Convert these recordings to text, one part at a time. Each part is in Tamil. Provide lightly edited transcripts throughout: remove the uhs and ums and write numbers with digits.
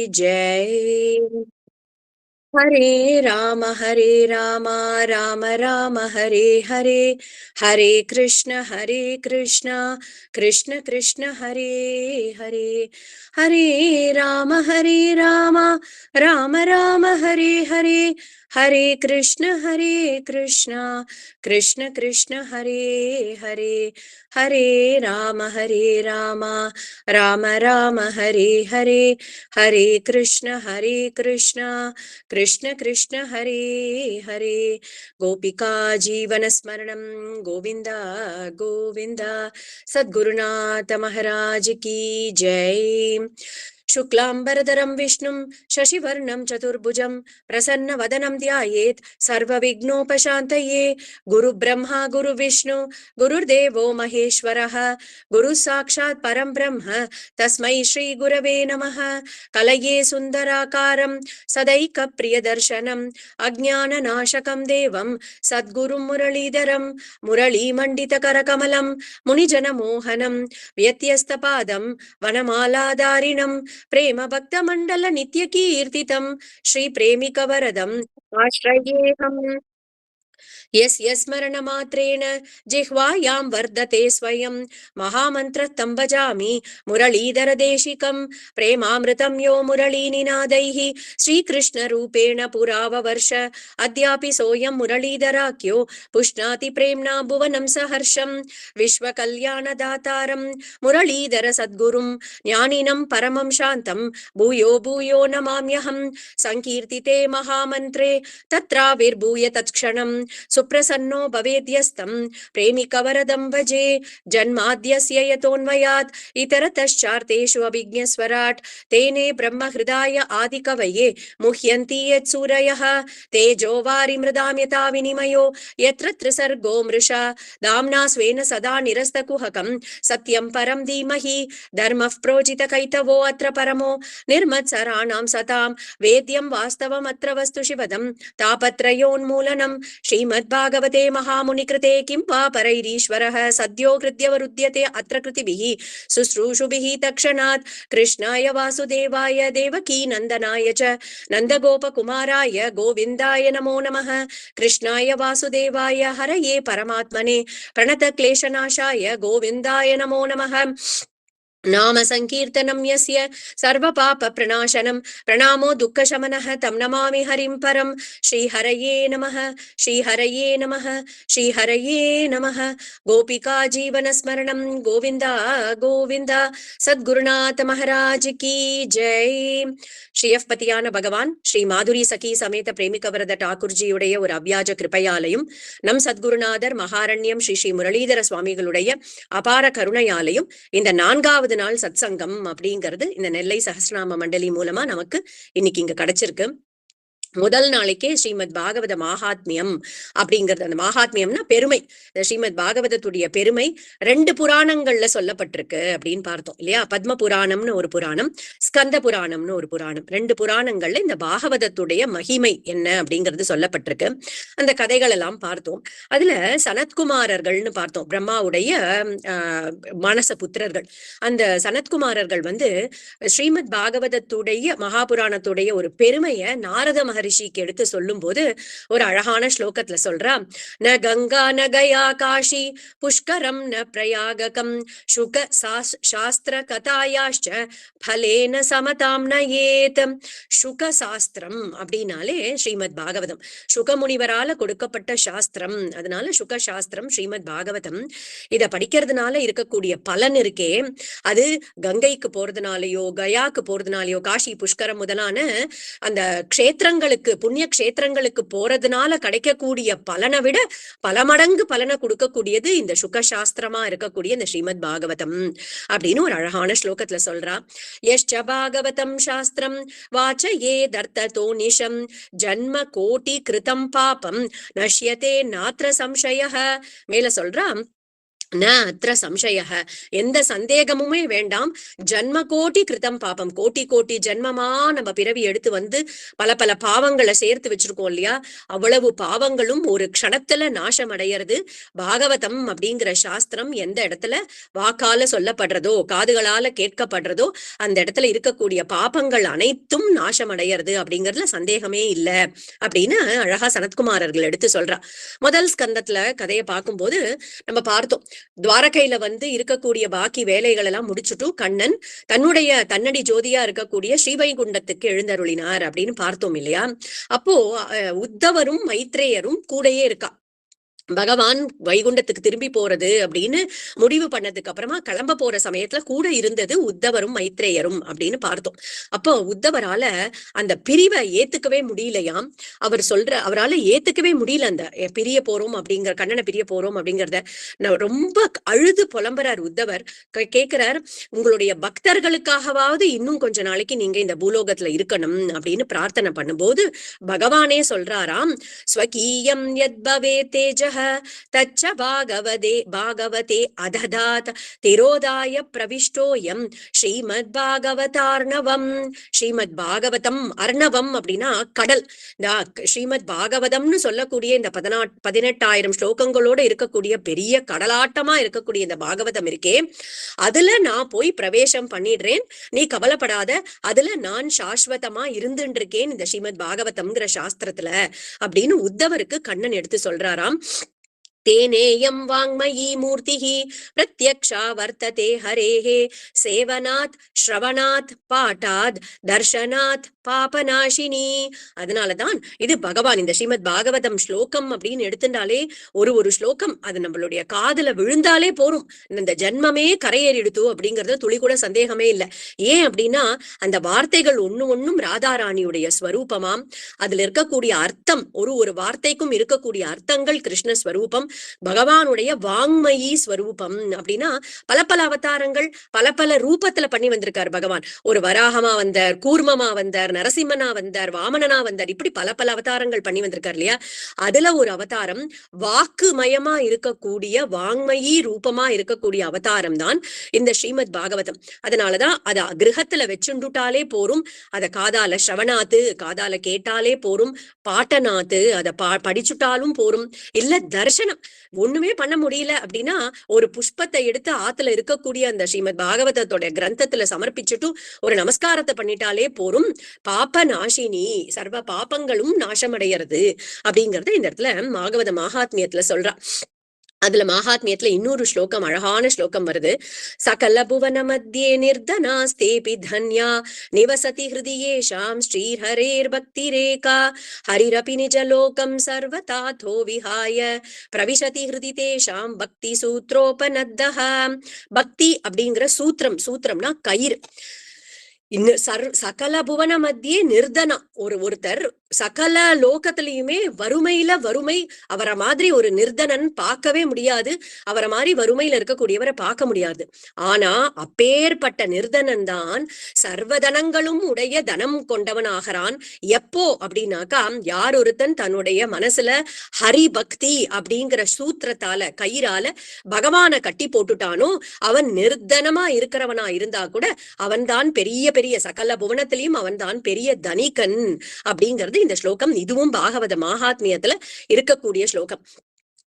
जय। हरे राम राम राम हरे हरे, हरे कृष्ण कृष्ण कृष्ण हरे हरे, हरे राम राम राम हरे हरे, हरे कृष्ण कृष्ण कृष्ण हरे हरे, हरे राम राम हरे हरे, हरे कृष्ण कृष्ण कृष्ण हरे हरे। गोपिका जीवन स्मरणं गोविंद गोविंद। सद्गुरुनाथ महाराज की जय। शुक्लांबरधरं विष्णुं शशिवर्णं चतुर्भुजं प्रसन्नवदनं ध्यायेत् सर्वविघ्नोपशान्तये। गुरुब्रह्मा गुरुविष्णु गुरुर्देवो महेश्वरः, गुरुः साक्षात् परं ब्रह्म तस्मै श्रीगुरवे नमः। कलये सुन्दराकारं सदैकप्रियदर्शनम् अज्ञाननाशकं देवं सद्गुरुं मुरलीधरं मुरलीमण्डितकरकमलं मुनिजनमोहनं व्यत्यस्तपादं वनमालाधारिणं प्रेम भक्तमण्डल नित्यकीर्तितं श्रीप्रेमिकवरदम् आश्रयेऽहम्। यस्य स्मरणमात्रेण जिह्वायां वर्धते स्वयं महामन्त्रं तं भजामि मुरलीधरदेशिकं। प्रेमामृतं यो मुरलीनिनादैः श्रीकृष्णरूपेण पुराववर्ष अद्यापि सोऽयं मुरलीधराख्यो पुष्णाति प्रेम्णा भुवनं सहर्षं। विश्वकल्याणदातारं मुरलीधर सद्गुरुं ज्ञानिनं परमं शान्तं भूयो भूयो नमाम्यहं। संकीर्तिते महामन्त्रे तत्राविर्भूय तत्क्षणं सुप्रसन्नो भवेद्यस्तं प्रेमिकवरदं भजे। जन्माद्यस्य यतोऽन्वयात् इतरतश्चार्तेषु अभिज्ञस्वराट् तेने ब्रह्महृदाय आदिकवये मुह्यन्ति यत्सूरयः। तेजो वारिमृदां यथा विनिमयो यत्र त्रिसर्गो मृषा दाम्ना स्वेन सदा निरस्तकुहकं सत्यं परं धीमहि। धर्मः प्रोजितकैतवो अत्र परमो निर्मत्सराणां सतां वेद्यं वास्तवमत्र वस्तु शिवदं तापत्रयोन्मूलनं। श्रीमद्भागवते महामुनिकृते किं वा परैरीश्वरः सद्यो हृद्यवरुध्यते अत्र कृतिभिः शुश्रूषुभिः तत्क्षणात्। कृष्णाय वासुदेवाय देवकी नन्दनाय च नन्दगोपकुमाराय गोविन्दाय नमो नमः। कृष्णाय वासुदेवाय हरये परमात्मने प्रणतक्लेशनाशाय गोविन्दाय नमो नमः। नाम संकीर्तनं यस्य सर्वपापप्रणाशनं प्रणामो दुःखशमनः तं नमामि हरिं परं। श्रीहरये नमः श्रीहरये नमः श्रीहरये नमः। गोपिका जीवनस्मरणं गोविन्द गोविन्द। सद्गुरुनाथ महाराज की जय. ஸ்ரீயப்பதியான பகவான் ஸ்ரீ மாதுரி சகி சமேத பிரேமிகவரத டாக்கூர்ஜியுடைய ஒரு அவ்யாஜ கிருபையாலையும் நம் சத்குருநாதர் மகாரண்யம் ஸ்ரீ ஸ்ரீ முரளிதர சுவாமிகளுடைய அபார கருணையாலையும் இந்த 4வது நாள் சத்சங்கம் அப்படிங்கிறது இந்த நெல்லை சஹஸ்ரநாம மண்டலி மூலமா நமக்கு இன்னைக்கு இங்க கிடைச்சிருக்கு. முதல் நாளைக்கே ஸ்ரீமத் பாகவத மகாத்மியம் அப்படிங்கிறது, அந்த மகாத்மியம்னா பெருமை, ஸ்ரீமத் பாகவதத்துடைய பெருமை 2 புராணங்கள்ல சொல்லப்பட்டிருக்கு அப்படின்னு பார்த்தோம் இல்லையா. பத்ம புராணம்னு ஒரு புராணம், ஸ்கந்த புராணம்னு ஒரு புராணம். 2 புராணங்கள்ல இந்த பாகவதத்துடைய மகிமை என்ன அப்படிங்கிறது சொல்லப்பட்டிருக்கு. அந்த கதைகள் எல்லாம் பார்த்தோம். அதுல சனத்குமாரர்கள்னு பார்த்தோம், பிரம்மாவுடைய மானச புத்திரர்கள். அந்த சனத்குமாரர்கள் ஸ்ரீமத் பாகவதத்துடைய மகாபுராணத்துடைய ஒரு பெருமையை நாரத மகரிஷிக்கு எடுத்து சொல்லும் போது ஒரு அழகான ஸ்லோகத்துல சொல்றா, ந கங்கா ந கயா காஷி புஷ்கரம் ந பிரயாககம் சுக சாஸ்திர கதாயாஷ்ச பலேன சமதாம் நயேத். சுக சாஸ்திரம் அப்படின்னாலே ஸ்ரீமத் பாகவதம், சுகமுனிவரால கொடுக்கப்பட்ட சாஸ்திரம், அதனால சுக சாஸ்திரம் ஸ்ரீமத் பாகவதம். இத படிக்கிறதுனால இருக்கக்கூடிய பலன் இருக்கே, அது கங்கைக்கு போறதுனாலயோ கயாக்கு போறதுனாலயோ காஷி புஷ்கரம் முதலான அந்த க்ஷேத்திரங்களுக்கு புண்ணிய க்ஷேத்திரங்களுக்கு போறதுனால கிடைக்கக்கூடிய பலனை விட பல மடங்கு பலனை கொடுக்கக்கூடியது இந்த சுகசாஸ்திரமா இருக்கக்கூடிய இந்த ஸ்ரீமத் பாகவதம் அப்படின்னு ஒரு அழகான ஸ்லோகத்துல சொல்றா. யஷ்ச பாகவதம் சாஸ்திரம் வாச்சயே தர்த்ததோ நிஷம் ஜன்ம கோட்டி கிருதம் பாபம் நஷ்யதே நாத்ர சம்சயः. மேல சொல்றா, அத்திர சம்சயः, எந்த சந்தேகமுமே வேண்டாம். ஜன்ம கோட்டி கிருதம் பாபம், கோட்டி கோட்டி ஜென்மமா நம்ம பிறவி எடுத்து வந்து பல பல பாவங்களை சேர்த்து வச்சிருக்கோம் இல்லையா, அவ்வளவு பாவங்களும் ஒரு க்ஷணத்துல நாசம் அடையிறது. பாகவதம் அப்படிங்கிற சாஸ்திரம் எந்த இடத்துல வாக்கால சொல்லப்படுறதோ, காதுகளால கேட்கப்படுறதோ, அந்த இடத்துல இருக்கக்கூடிய பாபங்கள் அனைத்தும் நாசம் அடையிறது அப்படிங்கறதுல சந்தேகமே இல்லை அப்படின்னு அழகா சனத்குமாரர்கள் எடுத்து சொல்றா. முதல் ஸ்கந்தத்துல கதையை பார்க்கும்போது நம்ம பார்த்தோம், துவாரகையில வந்து இருக்கக்கூடிய பாக்கி வேலைகள் எல்லாம் முடிச்சுட்டு கண்ணன் தன்னுடைய தன்னடி ஜோதியா இருக்கக்கூடிய ஸ்ரீவைகுண்டத்துக்கு எழுந்தருளினார் அப்படின்னு பார்த்தோம் இல்லையா. அப்போ உத்தவரும் மைத்ரேயரும் கூடயே இருக்கா. பகவான் வைகுண்டத்துக்கு திரும்பி போறது அப்படின்னு முடிவு பண்ணதுக்கு அப்புறமா கிளம்ப போற சமயத்துல கூட இருந்தது உத்தவரும் மைத்ரேயரும் அப்படின்னு பார்த்தோம். அப்போ உத்தவரால அந்த பிரிவை ஏத்துக்கவே முடியலையாம். அவரால் ஏத்துக்கவே முடியல அந்த பிரிய போறோம் அப்படிங்கிற, கண்ணனை பிரிய போறோம் அப்படிங்கிறத. ரொம்ப அழுது புலம்புறார் உத்தவர். கேட்கிறார், உங்களுடைய பக்தர்களுக்காகவாவது இன்னும் கொஞ்ச நாளைக்கு நீங்க இந்த பூலோகத்துல இருக்கணும் அப்படின்னு பிரார்த்தனை பண்ணும்போது பகவானே சொல்றாராம், ஸ்வகீயம் யத் பவே தேஜ தச்ச பாகவதே அததாத் திரோதாய பிரவிஷ்டோயம் ஸ்ரீமத் பாகவதார்ணவம். ஸ்ரீமத் பாகவதம் அர்ணவம் அப்படின்னா கடல். ஸ்ரீமத் பாகவதம்னு சொல்லக்கூடிய இந்த 18,000 ஸ்லோகங்களோட இருக்கக்கூடிய பெரிய கடலாட்டமா இருக்கக்கூடிய இந்த பாகவதம் இருக்கே, அதுல நான் போய் பிரவேசம் பண்ணிடுறேன், நீ கவலைப்படாத, அதுல நான் சாஸ்வதமா இருந்துட்டு இருக்கேன் இந்த ஸ்ரீமத் பாகவதம்ங்கிற சாஸ்திரத்துல அப்படின்னு உத்தவருக்கு கண்ணன் எடுத்து சொல்றாராம். तेनेयं वाङ्मयी मूर्तिः प्रत्यक्षा वर्तते हरेः सेवनात् श्रवणात् पाठात् दर्शनात् பாபநாசினி. அதனாலதான் இது பகவான் இந்த ஸ்ரீமத் பாகவதம் ஸ்லோகம் அப்படின்னு எடுத்துட்டாலே ஒரு ஸ்லோகம் அது நம்மளுடைய காதுல விழுந்தாலே போரும், இந்த ஜென்மமே கரையேறிடுத்து அப்படிங்கறது துளி கூட சந்தேகமே இல்லை. ஏன் அப்படின்னா அந்த வார்த்தைகள் ஒண்ணும் ராதாராணியுடைய ஸ்வரூபமாம். அதுல இருக்கக்கூடிய அர்த்தம், ஒரு வார்த்தைக்கும் இருக்கக்கூடிய அர்த்தங்கள் கிருஷ்ண ஸ்வரூபம், பகவானுடைய வாங்மயி ஸ்வரூபம். அப்படின்னா பல பல அவதாரங்கள் பல பல ரூபத்துல பண்ணி வந்திருக்கார் பகவான். ஒரு வராகமா வந்தார், கூர்மமா வந்தார், நரசிம்மனா வந்தார், வாமனனா வந்தார், இப்படி பல பல அவதாரங்கள் பண்ணி வந்திருக்கார் இல்லையா. அதுல ஒரு அவதாரம் வாக்கு மயமா இருக்கக்கூடிய வாங்மயி ரூபமா இருக்கக்கூடிய அவதாரம் தான் இந்த ஸ்ரீமத் பாகவதம். அதனாலதான் அத கிரகத்துல வச்சுட்டாலே போரும், அத காதால ஸ்ரவணாத்து காதால கேட்டாலே போரும், பாட்டநாத்து அத படிச்சுட்டாலும் போரும், இல்ல தர்சனம் ஒண்ணுமே பண்ண முடியல அப்படின்னா ஒரு புஷ்பத்தை எடுத்து ஆத்துல இருக்கக்கூடிய அந்த ஸ்ரீமத் பாகவதத்தோட கிரந்தத்துல சமர்ப்பிச்சுட்டு ஒரு நமஸ்காரத்தை பண்ணிட்டாலே போரும், பாப நாசினி, சர்வ பாபங்களும் நாசமடைகிறது அப்படிங்கறத இந்த இடத்துல பாகவத மகாத்மியத்துல சொல்றா. அதுல மகாத்மியத்துல இன்னொரு ஸ்லோகம், அழகான ஸ்லோகம் வருது. சகல புவன மத்தியே நிர்தனாஸ்தேபி தன்யா நிவசதி ஹிருதியேஷாம் ஸ்ரீஹரேர் பக்தி ரேகா ஹரிரபி நிஜலோகம் சர்வதாதோ விஹாய பிரவிசதி ஹிருதி தேஷாம் பக்தி சூத்ரோபநத்தஹ. பக்தி அப்படிங்கிற சூத்திரம்னா கயிறு. சகல புவன மத்தியே நிர்தனா, ஒருத்தர் சகல லோகத்திலயுமே வறுமை, அவரை மாதிரி ஒரு நிர்தனன் பார்க்கவே முடியாது, அவரை மாதிரி வறுமையில இருக்கக்கூடியவரை பார்க்க முடியாது. ஆனா அப்பேற்பட்ட நிர்தனன் தான் சர்வதனங்களும் உடைய தனம் கொண்டவனாகிறான். எப்போ அப்படின்னாக்கா, யார் ஒருத்தன் தன்னுடைய மனசுல ஹரி பக்தி அப்படிங்கிற சூத்திரத்தால கயிறால பகவான கட்டி போட்டுட்டானோ அவன் நிர்தனமா இருக்கிறவனா இருந்தா கூட அவன் தான் பெரிய சகல புவனத்திலையும் அவன் தான் பெரிய தனிகன் அப்படிங்கிறது இந்த ஸ்லோகம். இதுவும் பாகவத மகாத்மியத்துல இருக்கக்கூடிய ஸ்லோகம்.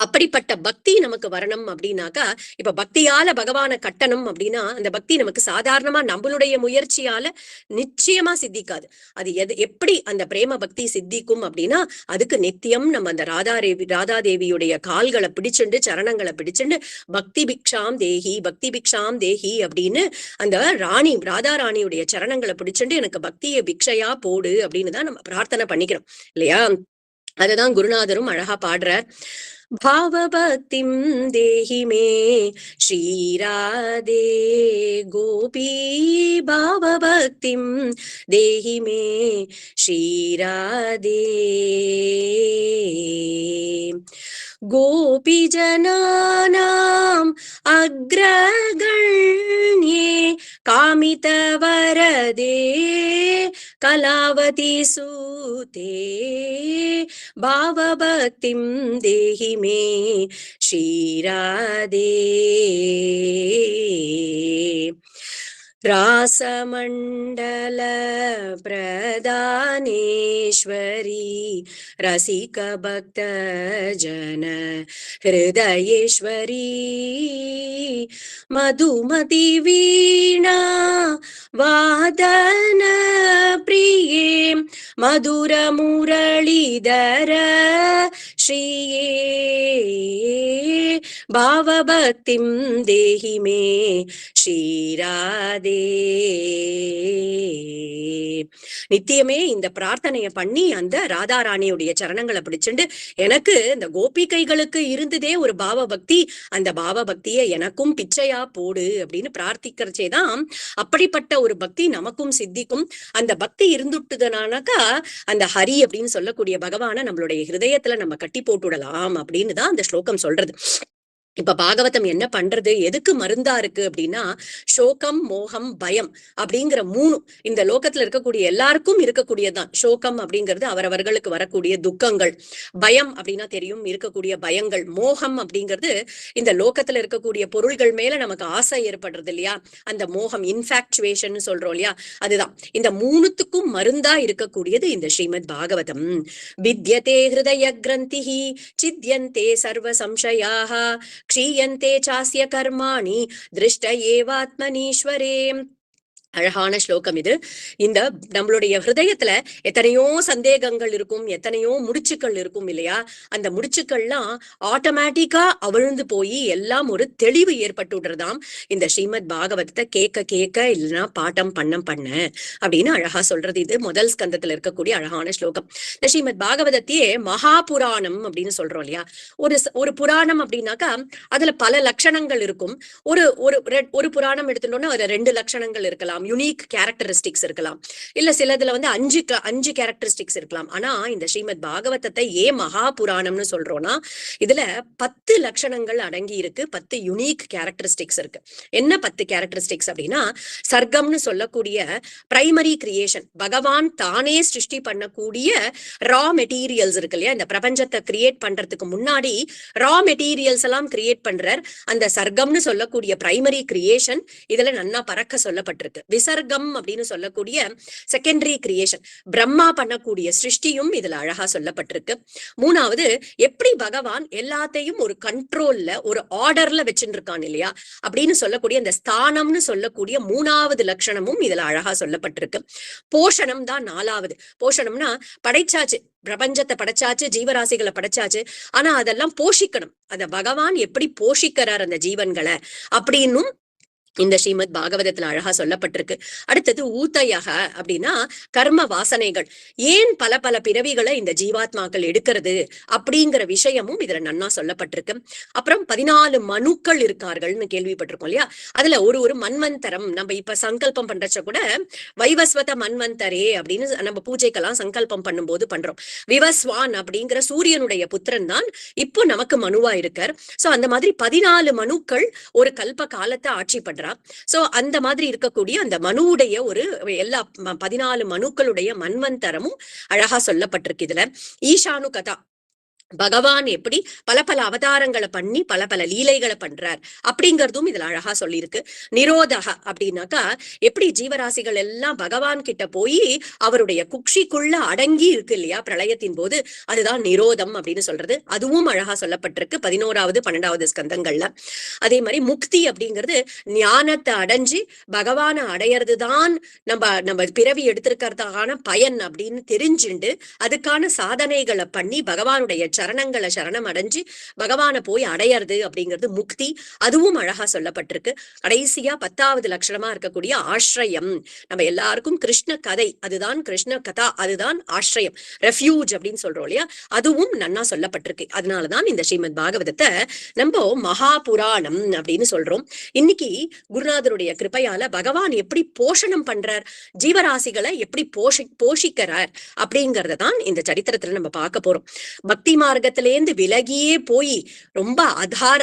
அப்படிப்பட்ட பக்தி நமக்கு வரணும் அப்படின்னாக்கா, இப்ப பக்தியால பகவான கட்டணும் அப்படின்னா அந்த பக்தி நமக்கு சாதாரணமா நம்மளுடைய முயற்சியால நிச்சயமா சித்திக்காது. அது எப்படி அந்த பிரேம பக்தி சித்திக்கும் அப்படின்னா, அதுக்கு நித்தியம் நம்ம அந்த ராதாதேவியுடைய கால்களை பிடிச்சுண்டு சரணங்களை பிடிச்சுண்டு பக்தி பிக்ஷாம் தேஹி அப்படின்னு அந்த ராதா ராணியுடைய சரணங்களை பிடிச்சுண்டு எனக்கு பக்தியை பிக்ஷையா போடு அப்படின்னு தான் நம்ம பிரார்த்தனை பண்ணிக்கிறோம் இல்லையா. அததான் குருநாதரும் அழகா பாடுறார். भावभक्तिं देहि मे श्रीराधे गोपी, भावभक्तिं देहि मे श्रीराधे गोपीजनानाम् अग्रगण्ये कामितवरदे कलावती सूते भावभक्तिं देहि मे श्रीराधे रासमण्डल प्रदानेश्वरी रसिक भक्त जन हृदयेश्वरी मधुमती वीणा वादन प्रिये मधुर मुरलीधर श्रिये भावभक्तिं देहि मे श्रीराधे. நித்தியமே இந்த பிரார்த்தனைய பண்ணி அந்த ராதாராணியுடைய சரணங்களை பிடிச்சுண்டு எனக்கு இந்த கோபிகைகளுக்கு இருந்ததே ஒரு பாவ பக்தி, அந்த பாவ பக்தியை எனக்கும் பிச்சையா போடு அப்படின்னு பிரார்த்திக்கிறச்சேதான் அப்படிப்பட்ட ஒரு பக்தி நமக்கும் சித்திக்கும். அந்த பக்தி இருந்துட்டுதுனாக்கா அந்த ஹரி அப்படின்னு சொல்லக்கூடிய பகவான நம்மளுடைய ஹிருதயத்துல நம்ம கட்டி போட்டுடலாம் அப்படின்னு தான் அந்த ஸ்லோகம் சொல்றது. இப்ப பாகவதம் என்ன பண்றது, எதுக்கு மருந்தா இருக்கு அப்படின்னா சோகம் மோகம் பயம் அப்படிங்கிற மூணு இந்த லோகத்துல இருக்கக்கூடிய எல்லாருக்கும் இருக்கக்கூடியதுதான். சோகம் அப்படிங்கிறது அவரவர்களுக்கு வரக்கூடிய துக்கங்கள், பயம் அப்படின்னா தெரியும் இருக்கக்கூடிய பயங்கள், மோகம் அப்படிங்கிறது இந்த லோகத்துல இருக்கக்கூடிய பொருள்கள் மேல நமக்கு ஆசை ஏற்படுறது இல்லையா, அந்த மோகம் இன்ஃபாக்சுவேஷன் சொல்றோம் இல்லையா, அதுதான். இந்த மூணுத்துக்கும் மருந்தா இருக்கக்கூடியது இந்த ஸ்ரீமத் பாகவதம். வித்யதே ஹிருதய கிரந்திஹி சித்யந்தே சர்வ சம்சயாஹ क्षीयन्ते चास्य कर्माणि दृष्ट एवात्मनीश्वरे. அழகான ஸ்லோகம் இது. இந்த நம்மளுடைய ஹிருதயத்துல எத்தனையோ சந்தேகங்கள் இருக்கும், எத்தனையோ முடிச்சுக்கள் இருக்கும் இல்லையா, அந்த முடிச்சுக்கள்லாம் ஆட்டோமேட்டிக்கா அவிழ்ந்து போய் எல்லாம் ஒரு தெளிவு ஏற்பட்டு விடுறதாம் இந்த ஸ்ரீமத் பாகவதத்தை கேட்க கேட்க இல்லைன்னா பாட்டம் பண்ண அப்படின்னு அழகா சொல்றது. இது முதல் ஸ்கந்தத்துல இருக்கக்கூடிய அழகான ஸ்லோகம். இந்த ஸ்ரீமத் பாகவதத்தையே மகா புராணம் அப்படின்னு சொல்றோம் இல்லையா. ஒரு புராணம் அப்படின்னாக்கா அதுல பல லட்சணங்கள் இருக்கும். ஒரு ஒரு புராணம் எடுத்துட்டோம்னா அதுல 2 லட்சணங்கள் இருக்கலாம், யூனிக் கேரக்டரிஸ்டிக்ஸ் இருக்கலாம், இல்ல சிலதுல வந்து 5 கேரக்டரிஸ்டிக்ஸ் இருக்கலாம். ஆனா இந்த ஸ்ரீமத் பாகவதத்தை ஏன் மகா புராணம்னு சொல்றோம்னா இதுல 10 லட்சணங்கள் அடங்கி இருக்கு, 10 யூனிக் கேரக்டரிஸ்டிக்ஸ் இருக்கு. என்ன 10 கேரக்டரிஸ்டிக்ஸ் அப்படின்னா, சர்க்கம்னு சொல்லக்கூடிய பிரைமரி கிரியேஷன், பகவான் தானே சிருஷ்டி பண்ணக்கூடிய ரா மெட்டீரியல்ஸ் இருக்கு இல்லையா, இந்த பிரபஞ்சத்தை கிரியேட் பண்றதுக்கு முன்னாடி ரா மெட்டீரியல்ஸ் எல்லாம் கிரியேட் பண்றார். அந்த சர்க்கம்னு சொல்லக்கூடிய பிரைமரி கிரியேஷன் இதுல நன்னா பறக்க சொல்லப்பட்டிருக்கு. விசர்க்கம் அப்படின்னு சொல்லக்கூடிய செகண்டரி கிரியேஷன், பிரம்மா பண்ணக்கூடிய சிருஷ்டியும் இதுல அழகா சொல்லப்பட்டிருக்கு. மூணாவது, எப்படி பகவான் எல்லாத்தையும் ஒரு கண்ட்ரோல்ல ஒரு ஆர்டர்ல வச்சுட்டு இருக்கான் இல்லையா அப்படின்னு சொல்லக்கூடிய அந்த ஸ்தானம்னு சொல்லக்கூடிய 3வது லட்சணமும் இதுல அழகா சொல்லப்பட்டிருக்கு. போஷணம் தான் 4வது. போஷணம்னா படைச்சாச்சு, பிரபஞ்சத்தை படைச்சாச்சு, ஜீவராசிகளை படைச்சாச்சு, ஆனா அதெல்லாம் போஷிக்கணும். அத பகவான் எப்படி போஷிக்கிறார் அந்த ஜீவன்களை அப்படின்னும் இந்த ஸ்ரீமத் பாகவதத்துல அழகா சொல்லப்பட்டிருக்கு. அடுத்தது ஊத்தயக அப்படின்னா கர்ம வாசனைகள், ஏன் பல பல பிறவிகளை இந்த ஜீவாத்மாக்கள் எடுக்கிறது அப்படிங்கிற விஷயமும் இதுல நன்னா சொல்லப்பட்டிருக்கு. அப்புறம் 14 மனுக்கள் இருக்கார்கள்னு கேள்விப்பட்டிருக்கோம் இல்லையா, அதுல ஒரு மன்வந்தரம் நம்ம இப்ப சங்கல்பம் பண்றச்ச கூட வைவஸ்வத மன்வந்தரே அப்படின்னு நம்ம பூஜைக்கெல்லாம் சங்கல்பம் பண்ணும்போது பண்றோம். விவஸ்வான் அப்படிங்கிற சூரியனுடைய புத்திரன் தான் இப்போ நமக்கு மனுவா இருக்கார். சோ அந்த மாதிரி 14 மனுக்கள் ஒரு கல்ப காலத்தை ஆட்சி பண்றார். சோ அந்த மாதிரி இருக்கக்கூடிய அந்த மனுவுடைய ஒரு எல்லா 14 மனுக்களுடைய மன்வந்தரமும் அழகா சொல்லப்பட்டிருக்கு இதுல. ஈசானு கதா, பகவான் எப்படி பல பல அவதாரங்களை பண்ணி பல பல லீலைகளை பண்றார் அப்படிங்கிறதும் இதுல அழகா சொல்லியிருக்கு. நிரோதக அப்படின்னாக்கா எப்படி ஜீவராசிகள் எல்லாம் பகவான் கிட்ட போய் அவருடைய குக்ஷிக்குள்ள அடங்கி இருக்கு இல்லையா பிரளயத்தின் போது, அதுதான் நிரோதம் அப்படின்னு சொல்றது. அதுவும் அழகா சொல்லப்பட்டிருக்கு 11வது 12வது ஸ்கந்தங்கள்ல. அதே மாதிரி முக்தி அப்படிங்கிறது ஞானத்தை அடைஞ்சு பகவானை அடையறதுதான் நம்ம பிறவி எடுத்திருக்கிறதுக்கான பயன் அப்படின்னு தெரிஞ்சுண்டு அதுக்கான சாதனைகளை பண்ணி பகவானுடைய சரணங்களை சரணம் அடைஞ்சு பகவானை போய் அடையிறது அப்படிங்கிறது முக்தி. அதுவும் அழகா சொல்லப்பட்டிருக்கு. கடைசியா 10வது லட்சணமா இருக்கக்கூடிய ஆශ්‍රயம், நம்ம எல்லாருக்கும் கிருஷ்ண கதை, அதுதான் கிருஷ்ண கதா, அதுதான் ஆශ්‍රயம், ரெஃப்யூஜ் அப்படின்னு சொல்றோம் இல்லையா, அதுவும் நன்னா சொல்லப்பட்டிருக்கு. அதனாலதான் இந்த ஸ்ரீமத் பாகவதத்தை நம்ம மகா புராணம் அப்படின்னு சொல்றோம். இன்னைக்கு குருநாதருடைய கிருபையால பகவான் எப்படி போஷணம் பண்றார், ஜீவராசிகளை எப்படி போஷிக்கிறார் அப்படிங்கறதான் இந்த சரித்திரத்துல நம்ம பார்க்க போறோம். பக்திமா மார்க்கத்திலேந்து விலகியே போய் ரொம்ப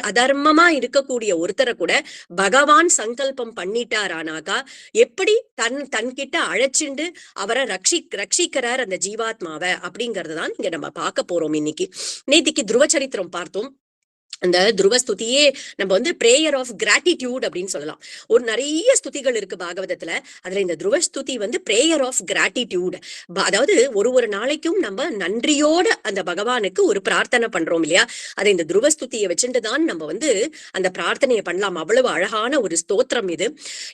அதர்மமா இருக்கக்கூடிய ஒருத்தரை கூட பகவான் சங்கல்பம் பண்ணிட்டாரானாக்கா எப்படி தன்கிட்ட அழைச்சிண்டு அவரை ரட்சிக்கிறார் அந்த ஜீவாத்மாவை அப்படிங்கறது தான் இங்க நம்ம பார்க்க போறோம். இன்னைக்கு நேத்திக்கு துருவ சரித்திரம் பார்த்தோம். அந்த துருவஸ்துதியே நம்ம வந்து பிரேயர் ஆஃப் கிராட்டிடியூட் அப்படின்னு சொல்லலாம். ஒரு நிறைய ஸ்துதிகள் இருக்கு பாகவதத்துல. அதுல இந்த துருவஸ்துதி வந்து பிரேயர் ஆஃப் கிராட்டிடியூட். அதாவது ஒரு நாளைக்கும் நம்ம நன்றியோட அந்த பகவானுக்கு ஒரு பிரார்த்தனை பண்றோம் இல்லையா? அதை இந்த துருவஸ்துதியை வச்சுட்டுதான் நம்ம வந்து அந்த பிரார்த்தனையை பண்ணலாம். அவ்வளவு அழகான ஒரு ஸ்தோத்திரம் இது.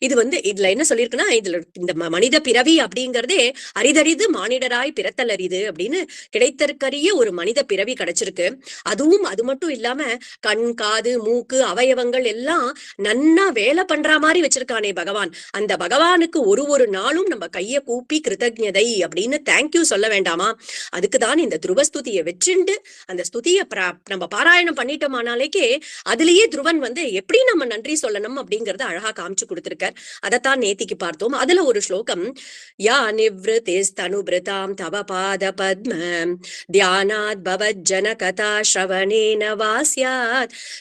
இது வந்து இதுல என்ன சொல்லியிருக்குன்னா, இதுல இந்த மனித பிறவி அப்படிங்கிறதே அரிதறிது மானிடராய் பிறத்தல் அரிது அப்படின்னு கிடைத்தற்கரிய ஒரு மனித பிறவி கிடைச்சிருக்கு. அதுவும் அது மட்டும் இல்லாம கண், காது, மூக்கு, அவயவங்கள் எல்லாம் நன்னா வேலை பண்ற மாதிரி வச்சிருக்கானே பகவான். அந்த பகவானுக்கு ஒரு நாளும் நம்ம கைய கூப்பி கிருதஜதை அப்படின்னு தேங்க்யூ சொல்ல வேண்டாமா? அதுக்குதான் இந்த துருவஸ்துதியை வச்சுண்டு அந்த ஸ்துதியை நம்ம பாராயணம் பண்ணிட்டோமானாலேக்கே அதுலயே துருவன் வந்து எப்படி நம்ம நன்றி சொல்லணும் அப்படிங்கறத அழகா காமிச்சு கொடுத்திருக்கார். அதைத்தான் நேத்திக்கு பார்த்தோம். அதுல ஒரு ஸ்லோகம், யா நிவ்ருதிஸ்தனுபிருதாம் தவ பாத பத்ம தியானாத் பவஜ்ஜன கதா ஸ்ரவணேன வாஸ்யா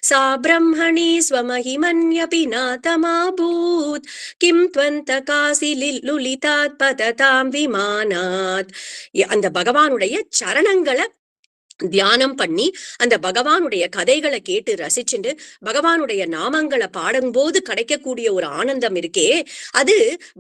सा ब्रह्मणि स्वमहिमन्यपि नातमाभूत् किं त्वन्तकासि लुलितात् पततां विमानात्. அந்த பகவானுடைய சரணங்களை தியானம் பண்ணி அந்த பகவானுடைய கதைகளை கேட்டு ரசிச்சுண்டு பகவானுடைய நாமங்களை பாடும்போது கிடைக்கக்கூடிய ஒரு ஆனந்தம் இருக்கே, அது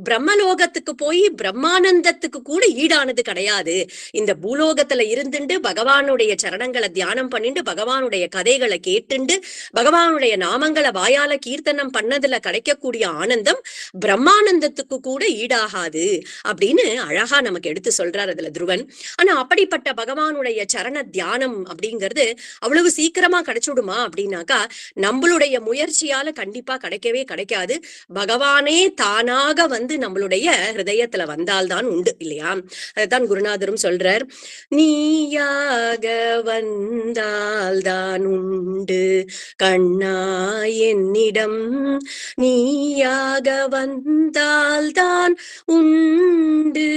பிரம்மலோகத்துக்கு போய் பிரம்மானந்தத்துக்கு கூட ஈடானது கிடையாது. இந்த பூலோகத்துல இருந்துட்டு பகவானுடைய சரணங்களை தியானம் பண்ணிட்டு பகவானுடைய கதைகளை கேட்டுண்டு பகவானுடைய நாமங்களை வாயால கீர்த்தனம் பண்ணதுல கிடைக்கக்கூடிய ஆனந்தம் பிரம்மானந்தத்துக்கு கூட ஈடாகாது அப்படின்னு அழகா நமக்கு எடுத்து சொல்றார் அதுல துருவன். ஆனா அப்படிப்பட்ட பகவானுடைய சரண தியானம் அப்படிங்கிறது அவ்வளவு சீக்கிரமா கிடைச்சுடுமா அப்படின்னாக்கா நம்மளுடைய முயற்சியால கண்டிப்பா கிடைக்கவே கிடைக்காது. பகவானே தானாக வந்து நம்மளுடைய ஹிருதயத்துல வந்தால்தான் உண்டு இல்லையா? அதுதான் குருநாதரும் சொல்றார், நீயாக வந்தால்தான் உண்டு கண்ணா என்னிடம், நீயாக வந்தால்தான் உண்டு.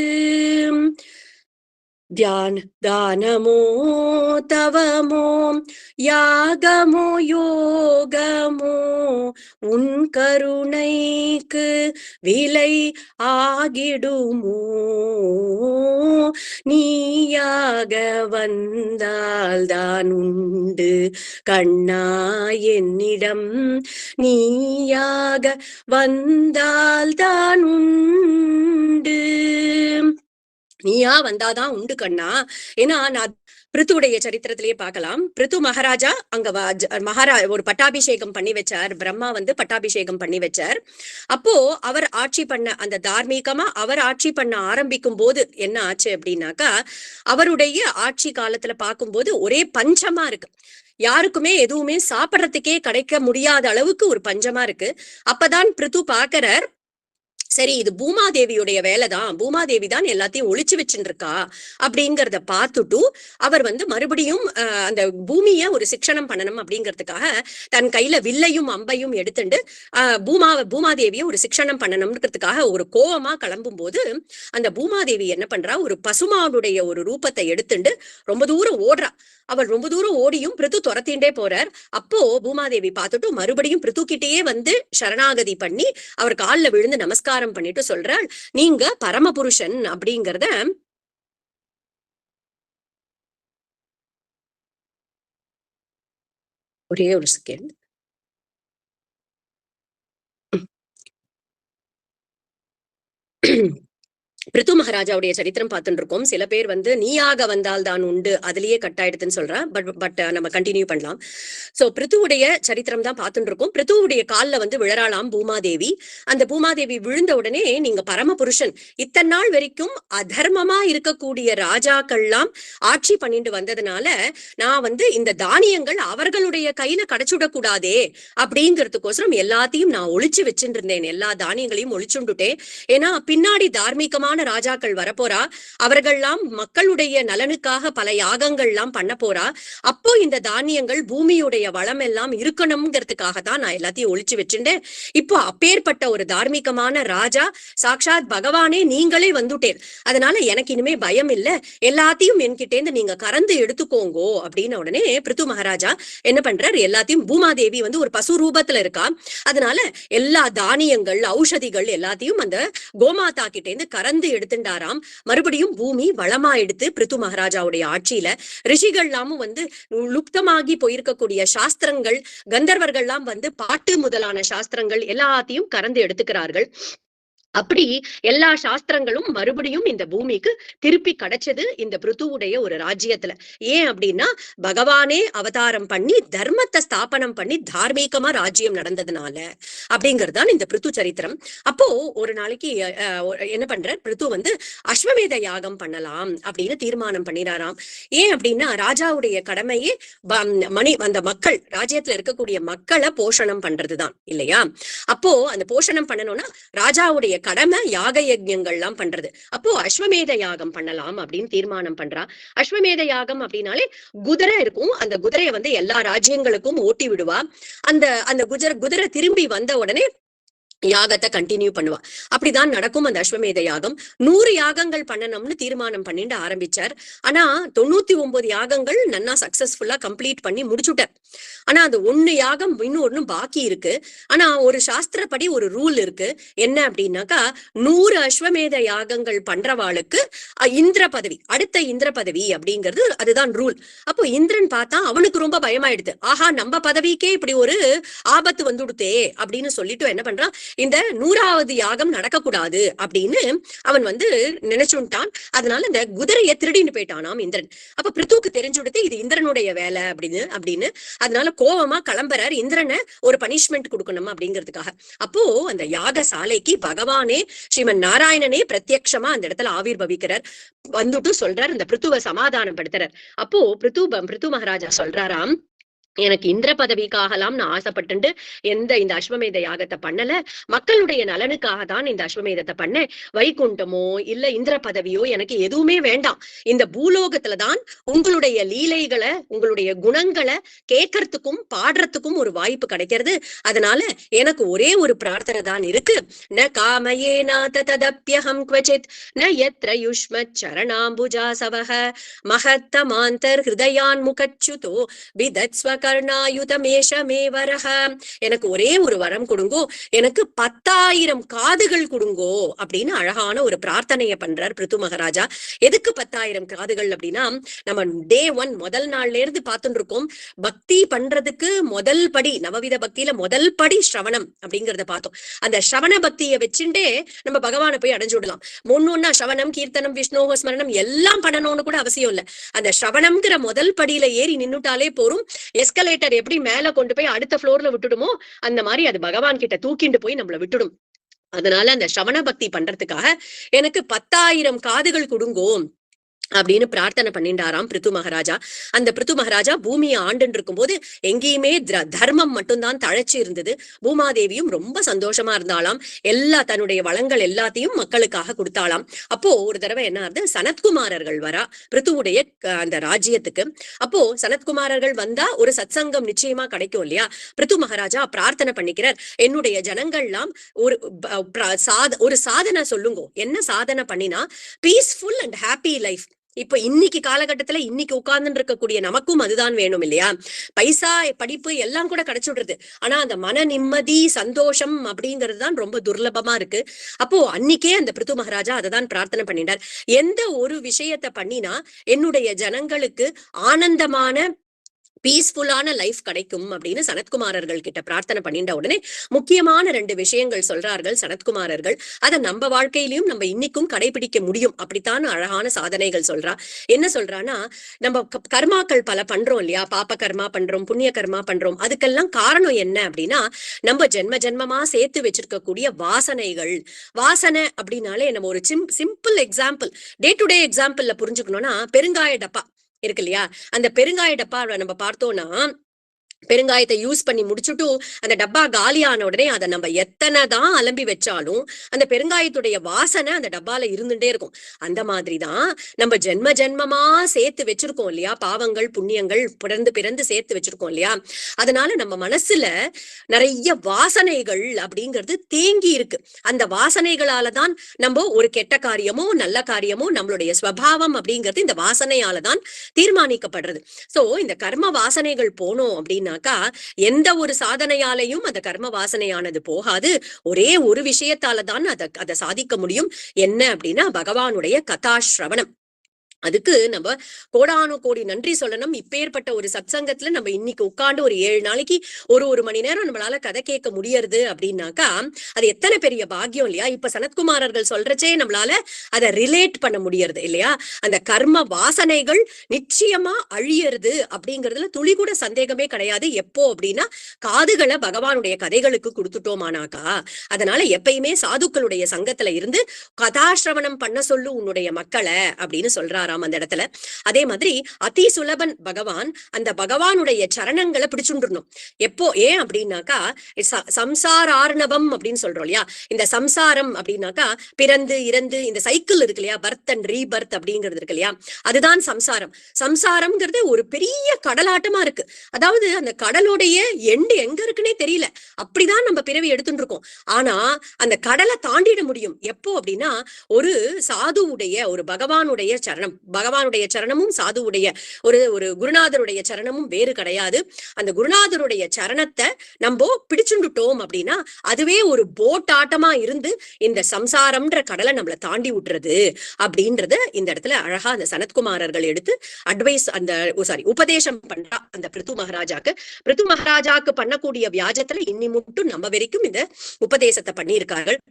தானமோ தவமோ யாகமோ யோகமோ உன் கருணைக்கு விலை ஆகிடுமோ, நீயாக வந்தால்தான் உண்டு கண்ணா என்னிடம், நீயாக வந்தால்தான் உண்டு. நீயா வந்தாதான் உண்டு கண்ணா. ஏன்னா நான் பிருத்துடைய சரித்திரத்திலேயே பார்க்கலாம். பிருத்து மகாராஜா அங்க ஒரு பட்டாபிஷேகம் பண்ணி வச்சார். பிரம்மா வந்து பட்டாபிஷேகம் பண்ணி வச்சார். அப்போ அவர் ஆட்சி பண்ண அந்த தார்மீகமா அவர் ஆட்சி பண்ண ஆரம்பிக்கும் போது என்ன ஆச்சு அப்படின்னாக்கா, அவருடைய ஆட்சி காலத்துல பார்க்கும்போது ஒரே பஞ்சமா இருக்கு. யாருக்குமே எதுவுமே சாப்பிடறதுக்கே கிடைக்க முடியாத அளவுக்கு ஒரு பஞ்சமா இருக்கு. அப்பதான் பிருத்து பாக்குறார், சரி இது பூமாதேவியுடைய வேலைதான், பூமாதேவி தான் எல்லாத்தையும் ஒழிச்சு வச்சுட்டு இருக்கா அப்படிங்கிறத பார்த்துட்டு அவர் வந்து மறுபடியும் அந்த பூமிய ஒரு சிக்ஷணம் பண்ணணும் அப்படிங்கிறதுக்காக தன் கையில வில்லையும் அம்பையும் எடுத்துட்டு பூமாதேவியை ஒரு சிக்ஷணம் பண்ணணும்ன்றதுக்காக ஒரு கோவமா கிளம்பும் போது அந்த பூமாதேவி என்ன பண்றா, ஒரு பசுமாவுடைய ஒரு ரூபத்தை எடுத்துட்டு ரொம்ப தூரம் ஓடுறா. அவள் ரொம்ப தூரம் ஓடியும் பிருத்து துரத்திண்டே போறார். அப்போ பூமாதேவி பார்த்துட்டு மறுபடியும் பிருத்து கிட்டேயே வந்து சரணாகதி பண்ணி அவர் காலில் விழுந்து நமஸ்காரம் பண்ணிட்டு சொல்றாள், நீங்க பரமபுருஷன் அப்படிங்கிறத. ஒரே ஒரு செகண்ட். பிருத்து மகாராஜாவுடைய சரித்திரம் பார்த்துட்டு இருக்கோம். சில பேர் வந்து நீயாக வந்தால் தான் உண்டு அதுலயே கட் ஆயிடுதுன்னு சொல்றேன். பட் நம்ம கண்டினியூ பண்ணலாம். சோ பிருத்துவுடைய சரித்திரம் தான் பார்த்துட்டு இருக்கோம். பிருத்துவுடைய காலில் வந்து விழறாளாம் பூமாதேவி. அந்த பூமாதேவி விழுந்த உடனே, நீங்க பரமபுருஷன், இத்தனை நாள் வரைக்கும் அதர்மமா இருக்கக்கூடிய ராஜாக்கள்லாம் ஆட்சி பண்ணிட்டு வந்ததுனால நான் வந்து இந்த தானியங்கள் அவர்களுடைய கையில கிடைச்சுடக்கூடாதே அப்படிங்கிறதுக்கோசரம் எல்லாத்தையும் நான் ஒழிச்சு வச்சுட்டு இருந்தேன். எல்லா தானியங்களையும் ஒழிச்சுட்டுட்டேன். ஏன்னா பின்னாடி தார்மீகமான ராஜாக்கள் வரப்போறா, அவர்கள்லாம் மக்களுடைய நலனுக்காக பல யாகங்கள்லாம் பண்ண போறா. அப்போ இந்த தானியங்கள் பூமியுடைய வளம் எல்லாம் இருக்கணுங்கிறதுக்காக தான் நான் எல்லாத்தையும் ஒழிச்சு வச்சுட்டேன். இப்போ அப்பேற்பட்ட ஒரு தார்மீகமான ராஜா, சாக்ஷாத் பகவானே நீங்களே வந்துட்டேன், அதனால எனக்கு இனிமே பயம் இல்ல, எல்லாத்தையும் என்கிட்டேந்து நீங்க கறந்து எடுத்துக்கோங்கோ அப்படின்னு உடனே பிருத்து மகாராஜா என்ன பண்றாரு, எல்லாத்தையும் பூமாதேவி வந்து ஒரு பசு ரூபத்துல இருக்கா, அதனால எல்லா தானியங்கள் ஔஷதிகள் எல்லாத்தையும் அந்த கோமாதா கிட்ட இருந்து கறந்து எடுத்துட்டாராம். மறுபடியும் பூமி வளமா எடுத்து பிருத்து மகாராஜாவுடைய ஆட்சியில ரிஷிகள்லாமும் வந்து லுப்தமாகி போயிருக்கக்கூடிய சாஸ்திரங்கள், கந்தர்வர்கள்லாம் வந்து பாட்டு முதலான சாஸ்திரங்கள் எல்லாத்தையும் கறந்து எடுத்துக்கிறார்கள். அப்படி எல்லா சாஸ்திரங்களும் மறுபடியும் இந்த பூமிக்கு திருப்பி கிடைச்சது இந்த பிருத்துவுடைய ஒரு ராஜ்யத்துல. ஏன் அப்படின்னா பகவானே அவதாரம் பண்ணி தர்மத்தை ஸ்தாபனம் பண்ணி தார்மீகமா ராஜ்யம் நடந்ததுனால அப்படிங்கறதுதான் இந்த பிருத்து சரித்திரம். அப்போ ஒரு நாளைக்கு என்ன பண்ற பிருத்து வந்து அஸ்வமேத யாகம் பண்ணலாம் அப்படின்னு தீர்மானம் பண்ணினாராம். ஏன் அப்படின்னா ராஜாவுடைய கடமையே அந்த மக்கள், ராஜ்யத்துல இருக்கக்கூடிய மக்களை போஷணம் பண்றதுதான் இல்லையா. அப்போ அந்த போஷணம் பண்ணணும்னா ராஜாவுடைய கடமை யாக யஜ்ஞங்கள்லாம் பண்றது. அப்போ அஸ்வமேத யாகம் பண்ணலாம் அப்படின்னு தீர்மானம் பண்றா. அஸ்வமேத யாகம் அப்படின்னாலே குதிரை இருக்கும், அந்த குதிரையை வந்து எல்லா ராஜ்யங்களுக்கும் ஓட்டி விடுவா. அந்த அந்த குதிரை திரும்பி வந்த உடனே யாகத்தை கண்டினியூ பண்ணுவா. அப்படிதான் நடக்கும் அந்த அஸ்வமேத யாகம். 100 யாகங்கள் பண்ணணும்னு தீர்மானம் பண்ணிட்டு ஆரம்பிச்சார். ஆனா 99 யாகங்கள் நன்னா சக்சஸ்ஃபுல்லா கம்ப்ளீட் பண்ணி முடிச்சுட்டார். ஆனா அது 1 யாகம் இன்னும் ஒண்ணு பாக்கி இருக்கு. ஆனா ஒரு சாஸ்திரப்படி ஒரு ரூல் இருக்கு. என்ன அப்படின்னாக்கா 100 அஸ்வமேத யாகங்கள் பண்றவாளுக்கு இந்திர பதவி, அடுத்த இந்திர பதவி அப்படிங்கிறது அதுதான் ரூல். அப்போ இந்திரன் பார்த்தா அவனுக்கு ரொம்ப பயமாயிடுது. ஆஹா, நம்ம பதவிக்கே இப்படி ஒரு ஆபத்து வந்துடுதே அப்படின்னு சொல்லிட்டு என்ன பண்றான், இந்த 100வது யாகம் நடக்கக்கூடாது அப்படின்னு அவன் வந்து நினைச்சுட்டான். அதனால இந்த குதிரையை திருடின்னு போயிட்டானாம் இந்திரன். அப்ப பிருத்துவுக்கு தெரிஞ்சுடுத்து இது இந்திரனுடைய வேலை அப்படின்னு அதனால கோபமா கிளம்புறார், இந்திரனை ஒரு பனிஷ்மெண்ட் கொடுக்கணும் அப்படிங்கிறதுக்காக. அப்போ அந்த யாக சாலைக்கு பகவானே ஸ்ரீமன் நாராயணனே பிரத்யக்ஷமா அந்த இடத்துல ஆவிர்பவிக்கிறார். வந்துட்டு சொல்றார், இந்த பிருத்துவை சமாதானம் படுத்துறார். அப்போ பிருத்து மகாராஜா சொல்றாராம், எனக்கு இந்திர பதவிக்காகலாம் நான் ஆசைப்பட்டு இந்த அஸ்வமேத யாகத்தை பண்ணல, மக்களுடைய நலனுக்காக தான் இந்த அஸ்வமேதத்தை பண்ணேன். வைகுண்டமோ இல்ல இந்திர பதவியோ எனக்கு எதுவுமே வேண்டாம். இந்த பூலோகத்துலதான் உங்களுடைய லீலைகளை, உங்களுடைய குணங்களை கேட்கறதுக்கும் பாடுறதுக்கும் ஒரு வாய்ப்பு கிடைக்கிறது. அதனால எனக்கு ஒரே ஒரு பிரார்த்தனை தான் இருக்கு. ந காமயே நாத ததப்யஹம் க்வசித் ந யத்ர யுஷ்ம சரணாம்புஜாசவஹ மஹத்தமாந்தர் ஹிருதயான் முகச்சுதோ விதத்ஸ்வ கர்ணாயுதமேஷமேவரஹ. எனக்கு ஒரே ஒரு வரம் கொடுங்கோ, எனக்கு 10,000 காதுகள் கொடுங்கோ அப்படின்னு அழகான ஒரு பிரார்த்தனையை பண்றார் பிருத்து மகாராஜா. எதுக்கு 10,000 காதுகள் அப்படின்னா, நம்ம டே 1 முதல் நாள்ல இருந்து பார்த்துட்டு இருக்கோம். பக்தி பண்றதுக்கு முதல் படி, நவவித பக்தியில முதல் படி ஸ்ரவணம் அப்படிங்கறத பார்த்தோம். அந்த ஸ்ரவண பக்தியை வச்சுட்டே நம்ம பகவானை போய் அடைஞ்சு விடலாம். ஒன்னொன்னா ஸ்ரவணம், கீர்த்தனம், விஷ்ணோக ஸ்மரணம் எல்லாம் பண்ணணும்னு கூட அவசியம் இல்லை. அந்த ஸ்ரவணம்ங்கிற முதல் படியில ஏறி நின்னுட்டாலே போரும். எஸ்கலேட்டர் எப்படி மேல கொண்டு போய் அடுத்த ஃப்ளோர்ல விட்டுடுமோ அந்த மாதிரி அது பகவான் கிட்ட தூக்கிண்டு போய் நம்மள விட்டுடும். அதனால அந்த ஸ்ரவண பக்தி பண்றதுக்காக எனக்கு 10,000 காதுகள் கொடுங்கோ அப்படின்னு பிரார்த்தனை பண்ணிட்டாராம் பிருத்து மகாராஜா. அந்த பிருத்து மகாராஜா பூமியை ஆண்டுன்னு இருக்கும் போது எங்கேயுமே தர்மம் மட்டும்தான் தழைச்சு இருந்தது. பூமாதேவியும் ரொம்ப சந்தோஷமா இருந்தாலாம். தன்னுடைய வளங்கள் எல்லாத்தையும் மக்களுக்காக கொடுத்தாலாம். அப்போ ஒரு தடவை என்ன ஆகுது, சனத்குமாரர்கள் வரா பிருத்துவுடைய அந்த ராஜ்யத்துக்கு. அப்போ சனத்குமாரர்கள் வந்தா ஒரு சத்சங்கம் நிச்சயமா கிடைக்கும் இல்லையா. பிருத்து மகாராஜா பிரார்த்தனை பண்ணிக்கிறார், என்னுடைய ஜனங்கள்லாம் ஒரு சாதனை சொல்லுங்க, என்ன சாதனை பண்ணினா பீஸ்ஃபுல் அண்ட் ஹாப்பி லைஃப். இப்ப இன்னைக்கு காலகட்டத்துல இன்னைக்கு உட்கார்ந்து இருக்கக்கூடிய நமக்கும் அதுதான் வேணும் இல்லையா. பைசா, படிப்பு எல்லாம் கூட கிடைச்சுடுறது, ஆனா அந்த மன நிம்மதி, சந்தோஷம் அப்படிங்கிறது தான் ரொம்ப துர்லபமா இருக்கு. அப்போ அன்னைக்கே அந்த பிருத்து மகாராஜா அதை தான் பிரார்த்தனை பண்ணிட்டார். எந்த ஒரு விஷயத்த பண்ணினா என்னுடைய ஜனங்களுக்கு ஆனந்தமான பீஸ்ஃபுல்லான லைஃப் கிடைக்கும் அப்படின்னு சனத்குமாரர்கள் கிட்ட பிரார்த்தனை பண்ணிட்ட உடனே முக்கியமான 2 விஷயங்கள் சொல்றார்கள் சனத்குமாரர்கள். அதை நம்ம வாழ்க்கையிலையும் நம்ம இன்னைக்கும் கடைபிடிக்க முடியும். அப்படித்தான் அழகான சாதனைகள் சொல்றா. என்ன சொல்றான்னா, நம்ம கர்மாக்கள் பல பண்றோம் இல்லையா, பாப்ப கர்மா பண்றோம், புண்ணிய கர்மா பண்றோம். அதுக்கெல்லாம் காரணம் என்ன அப்படின்னா, நம்ம ஜென்மமா சேர்த்து வச்சிருக்கக்கூடிய வாசனைகள். வாசனை அப்படின்னாலே நம்ம ஒரு simple example, day to day எக்ஸாம்பிள்ல புரிஞ்சுக்கணும்னா, பெருங்காய டப்பா இருக்கு இல்லையா, அந்த பெருங்காய டப்பா நம்ம பார்த்தோம்னா பெருங்காயத்தை யூஸ் பண்ணி முடிச்சுட்டு அந்த டப்பா காலியான உடனே அதை நம்ம எத்தனை தான் அலம்பி வச்சாலும் அந்த பெருங்காயத்துடைய வாசனை அந்த டப்பால இருந்துட்டே இருக்கும். அந்த மாதிரிதான் நம்ம ஜென்ம ஜென்மமா சேர்த்து வச்சிருக்கோம் இல்லையா, பாவங்கள் புண்ணியங்கள் பிறந்து பிறந்து சேர்த்து வச்சிருக்கோம் இல்லையா. அதனால நம்ம மனசுல நிறைய வாசனைகள் அப்படிங்கிறது தேங்கி இருக்கு. அந்த வாசனைகளாலதான் நம்ம ஒரு கெட்ட காரியமோ நல்ல காரியமோ நம்மளுடைய ஸ்வபாவம் அப்படிங்கிறது இந்த வாசனையாலதான் தீர்மானிக்கப்படுறது. சோ இந்த கர்ம வாசனைகள் போனோம் அப்படின்னா எந்த ஒரு சாதனையாலையும் அந்த கர்ம வாசனையானது போகாது. ஒரே ஒரு விஷயத்தாலதான் அதை சாதிக்க முடியும். என்ன அப்படின்னா பகவானுடைய கதாஸ்ரவணம். அதுக்கு நம்ம கோடானு கோடி நன்றி சொல்லணும். இப்பேற்பட்ட ஒரு சத்சங்கத்துல நம்ம இன்னைக்கு உட்காந்து ஒரு 7 நாளைக்கு ஒரு மணி நேரம் நம்மளால கதை கேட்க முடியறது அப்படின்னாக்கா அது எத்தனை பெரிய பாக்கியம் இல்லையா. இப்ப சனத்குமாரர்கள் சொல்றச்சே நம்மளால அதை ரிலேட் பண்ண முடியறது இல்லையா. அந்த கர்ம வாசனைகள் நிச்சயமா அழியறது அப்படிங்கிறதுல துளி கூட சந்தேகமே கிடையாது. எப்போ அப்படின்னா காதுகளை பகவானுடைய கதைகளுக்கு கொடுத்துட்டோமானாக்கா. அதனால எப்பயுமே சாதுக்களுடைய சங்கத்துல இருந்து கதாசிரவணம் பண்ண சொல்லு உன்னுடைய மக்களை அப்படின்னு சொல்றாரு அந்த இடத்துல. அதே மாதிரி அதி சுலபன் பகவான், அந்த பகவானுடைய சரணங்களை பிடிச்சுட்டுறணும். எப்போ ஏன் அப்படின்னாக்கா சம்சாரார்ணவம் அப்படின்னு சொல்றோம் இல்லையா. இந்த சம்சாரம் அப்படின்னாக்கா பிறந்து இறந்து இந்த சைக்கிள் இருக்கு இல்லையா, பர்த் அண்ட் ரீபர்த் அப்படிங்கிறது இருக்கு இல்லையா, அதுதான் சம்சாரம். சம்சாரம்ங்கிறது ஒரு பெரிய கடலாட்டமா இருக்கு. அதாவது அந்த கடலுடைய எண்டு எங்க இருக்குன்னே தெரியல, அப்படிதான் நம்ம பிறவி எடுத்துட்டு இருக்கோம். ஆனா அந்த கடலை தாண்டிட முடியும் எப்போ அப்படின்னா ஒரு சாதுவுடைய ஒரு பகவானுடைய சரணம். பகவானுடைய சரணமும் சாதுவுடைய ஒரு குருநாதருடைய சரணமும் வேறு கிடையாது. அந்த குருநாதருடைய சரணத்தை நம்ம பிடிச்சுட்டோம் அப்படின்னா அதுவே ஒரு போட் ஆட்டமா இருந்து இந்த சம்சாரம்ன்ற கடலை நம்மளை தாண்டி விட்டுறது அப்படின்றது இந்த இடத்துல அழகா அந்த சனத்குமாரர்கள் எடுத்து அட்வைஸ் அந்த உபதேசம் பண்றா அந்த பிருத்து மகாராஜாக்கு பண்ணக்கூடிய வியாஜத்துல இன்னி மட்டும் நம்ம வரைக்கும் இந்த உபதேசத்தை பண்ணியிருக்கார்கள்.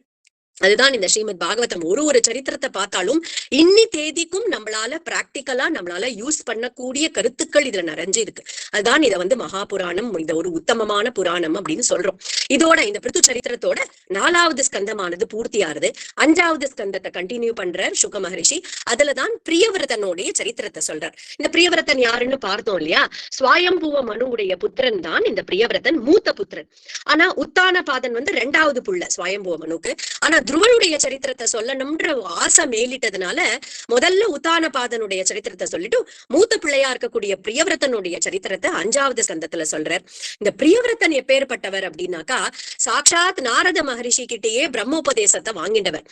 அதுதான் இந்த ஸ்ரீமத் பாகவதம். ஒரு சரித்திரத்தை பார்த்தாலும் இன்னி தேதிக்கும் நம்மளால பிராக்டிக்கலா நம்மளால யூஸ் பண்ணக்கூடிய கருத்துக்கள் இதுல நிறைஞ்சு இருக்கு. அதுதான் இதை மகாபுராணம், இந்த ஒரு உத்தமமான புராணம் அப்படின்னு சொல்றோம். இதோட இந்த பிருத்து சரித்திரத்தோட 4வது ஸ்கந்தமானது பூர்த்தியாருது. 5வது ஸ்கந்தத்தை கண்டினியூ பண்றார் சுக மகரிஷி. அதுலதான் பிரியவிரதனுடைய சரித்திரத்தை சொல்றார். இந்த பிரியவிரதன் யாருன்னு பார்த்தோம் இல்லையா. ஸ்வயம்புவ மனுவுடைய புத்திரன் தான் இந்த பிரியவிரதன், மூத்த புத்திரன். ஆனா உத்தானபாதன் 2வது புள்ள ஸ்வயம்புவ மனுக்கு. ஆனா துருவனுடைய சரித்திரத்தை சொல்லணும்ன்ற ஆசை மேலிட்டதுனால முதல்ல உத்தானபாதனுடைய சரித்திரத்தை சொல்லிட்டு மூத்த பிள்ளையா இருக்கக்கூடிய பிரியவிரதனுடைய சரித்திரத்தை 5வது ஸ்கந்தத்துல சொல்றார். இந்த பிரியவிரதன் எப்பேற்பட்டவர் அப்படின்னாக்கா சாட்சாத் நாரத மகரிஷி கிட்டேயே பிரம்மோபதேசத்தை வாங்கிண்டவர்.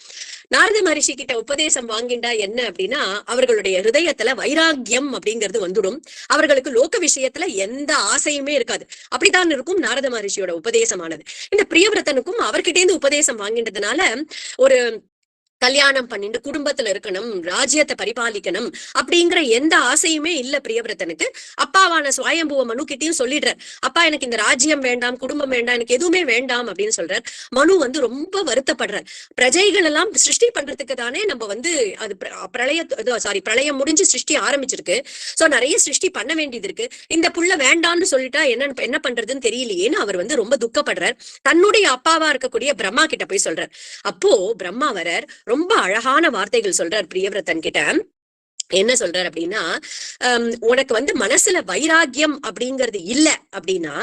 நாரத மகரிஷி கிட்ட உபதேசம் வாங்கிண்டா என்ன அப்படின்னா அவர்களுடைய ஹிருதயத்துல வைராக்கியம் அப்படிங்கிறது வந்துடும். அவர்களுக்கு லோக விஷயத்துல எந்த ஆசையுமே இருக்காது. அப்படித்தான் இருக்கும் நாரத மகரிஷியோட உபதேசமானது. இந்த பிரியவிரதனுக்கும் அவர்கிட்ட இருந்து உபதேசம் வாங்கின்றதுனால ஒரு கல்யாணம் பண்ணிட்டு குடும்பத்துல இருக்கணும், ராஜ்யத்தை பரிபாலிக்கணும் அப்படிங்கிற எந்த ஆசையுமே இல்ல பிரியவிரதனுக்கு. அப்பாவான ஸ்வயம்புவ மனு கிட்டையும் சொல்லிடுறார், அப்பா எனக்கு இந்த ராஜ்யம் வேண்டாம், குடும்பம் வேண்டாம், எனக்கு எதுவுமே வேண்டாம் அப்படின்னு சொல்றார். மனு ரொம்ப வருத்தப்படுறார். பிரஜைகள் எல்லாம் சிருஷ்டி பண்றதுக்கு தானே நம்ம அது பிரளயம் முடிஞ்சு சிருஷ்டி ஆரம்பிச்சிருக்கு. சோ நிறைய சிருஷ்டி பண்ண வேண்டியது இருக்கு. இந்த புள்ள வேண்டாம்னு சொல்லிட்டா என்ன பண்றதுன்னு தெரியலையேன்னு அவர் ரொம்ப துக்கப்படுறார். தன்னுடைய அப்பாவா இருக்கக்கூடிய பிரம்மா கிட்ட போய் சொல்றார். அப்போ பிரம்மா வரர் ரொம்ப அழகான வார்த்தைகள் சொல்றார் பிரியவிரதன் கிட்ட. என்ன சொல்றாரு அப்படின்னா உனக்கு மனசுல வைராக்கியம் அப்படிங்கிறது இல்ல அப்படின்னா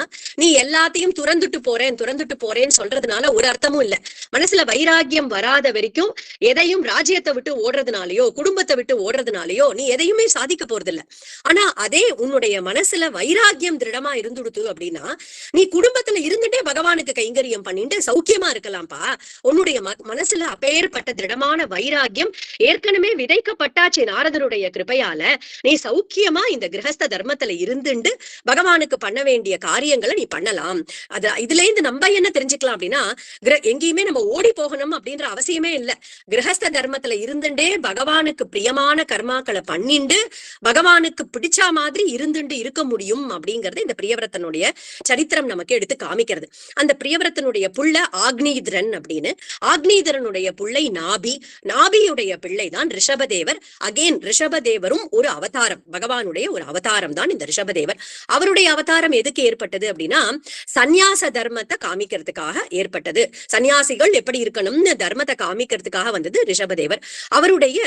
நீ எல்லாத்தையும் துறந்துட்டு போறேன்னு சொல்றதுனால ஒரு அர்த்தமும் இல்ல. மனசுல வைராக்கியம் வராத வரைக்கும் எதையும் ராஜ்யத்தை விட்டு ஓடுறதுனாலயோ குடும்பத்தை விட்டு ஓடுறதுனாலயோ நீ எதையுமே சாதிக்க போறது இல்ல. ஆனா அதே உன்னுடைய மனசுல வைராக்கியம் திருடமா இருந்துடுத்து அப்படின்னா நீ குடும்பத்துல இருந்துட்டே பகவானுக்கு கைங்கரியம் பண்ணிட்டு சௌக்கியமா இருக்கலாம்ப்பா. உன்னுடைய மனசுல அப்பேற்பட்ட திருடமான வைராக்கியம் ஏற்கனவே விதைக்கப்பட்டாச்சு நாரதருடைய கிருபையால. நீ சௌக்கியமா இந்த கிரகஸ்த தர்மத்துல இருந்துண்டு பகவானுக்கு பண்ண வேண்டிய காரியங்களை நீ பண்ணலாம். இதுல இருந்து நம்ம என்ன தெரிஞ்சுக்கலாம் அப்படின்னா எங்கேயுமே நம்ம ஓடி போகணும் அப்படின்ற அவசியமே இல்ல. கிரகஸ்த தர்மத்துல இருந்துட்டே பகவானுக்கு பிரியமான கர்மாக்களை பண்ணிண்டு பகவானுக்கு பிடிச்ச மாதிரி இருந்துட்டு இருக்க முடியும் அப்படிங்கறது இந்த பிரியவிரதனுடைய சரித்திரம் நமக்கு எடுத்து காமிக்கிறது. அந்த பிரியவிரதனுடைய புள்ள ஆக்னீதரன் அப்படின்னு, ஆக்னீதரனுடைய புள்ளை நாபியுடைய பிள்ளை தான் ரிஷபதேவர். அகெயின் ரிஷபதேவரும் ஒரு அவதாரம், பகவானுடைய ஒரு அவதாரம் தான் இந்த ரிஷபதேவர். அவருடைய அவதாரம் எதுக்கு ஏற்பட்டது அப்படின்னா சந்நியாச தர்மத்தை காமிக்கிறதுக்காக ஏற்பட்டது. சன்னியாசிகள் எப்படி இருக்கணும்னு தர்மத்தை காமிக்கிறதுக்காக வந்தது ரிஷபதேவர். அவருடைய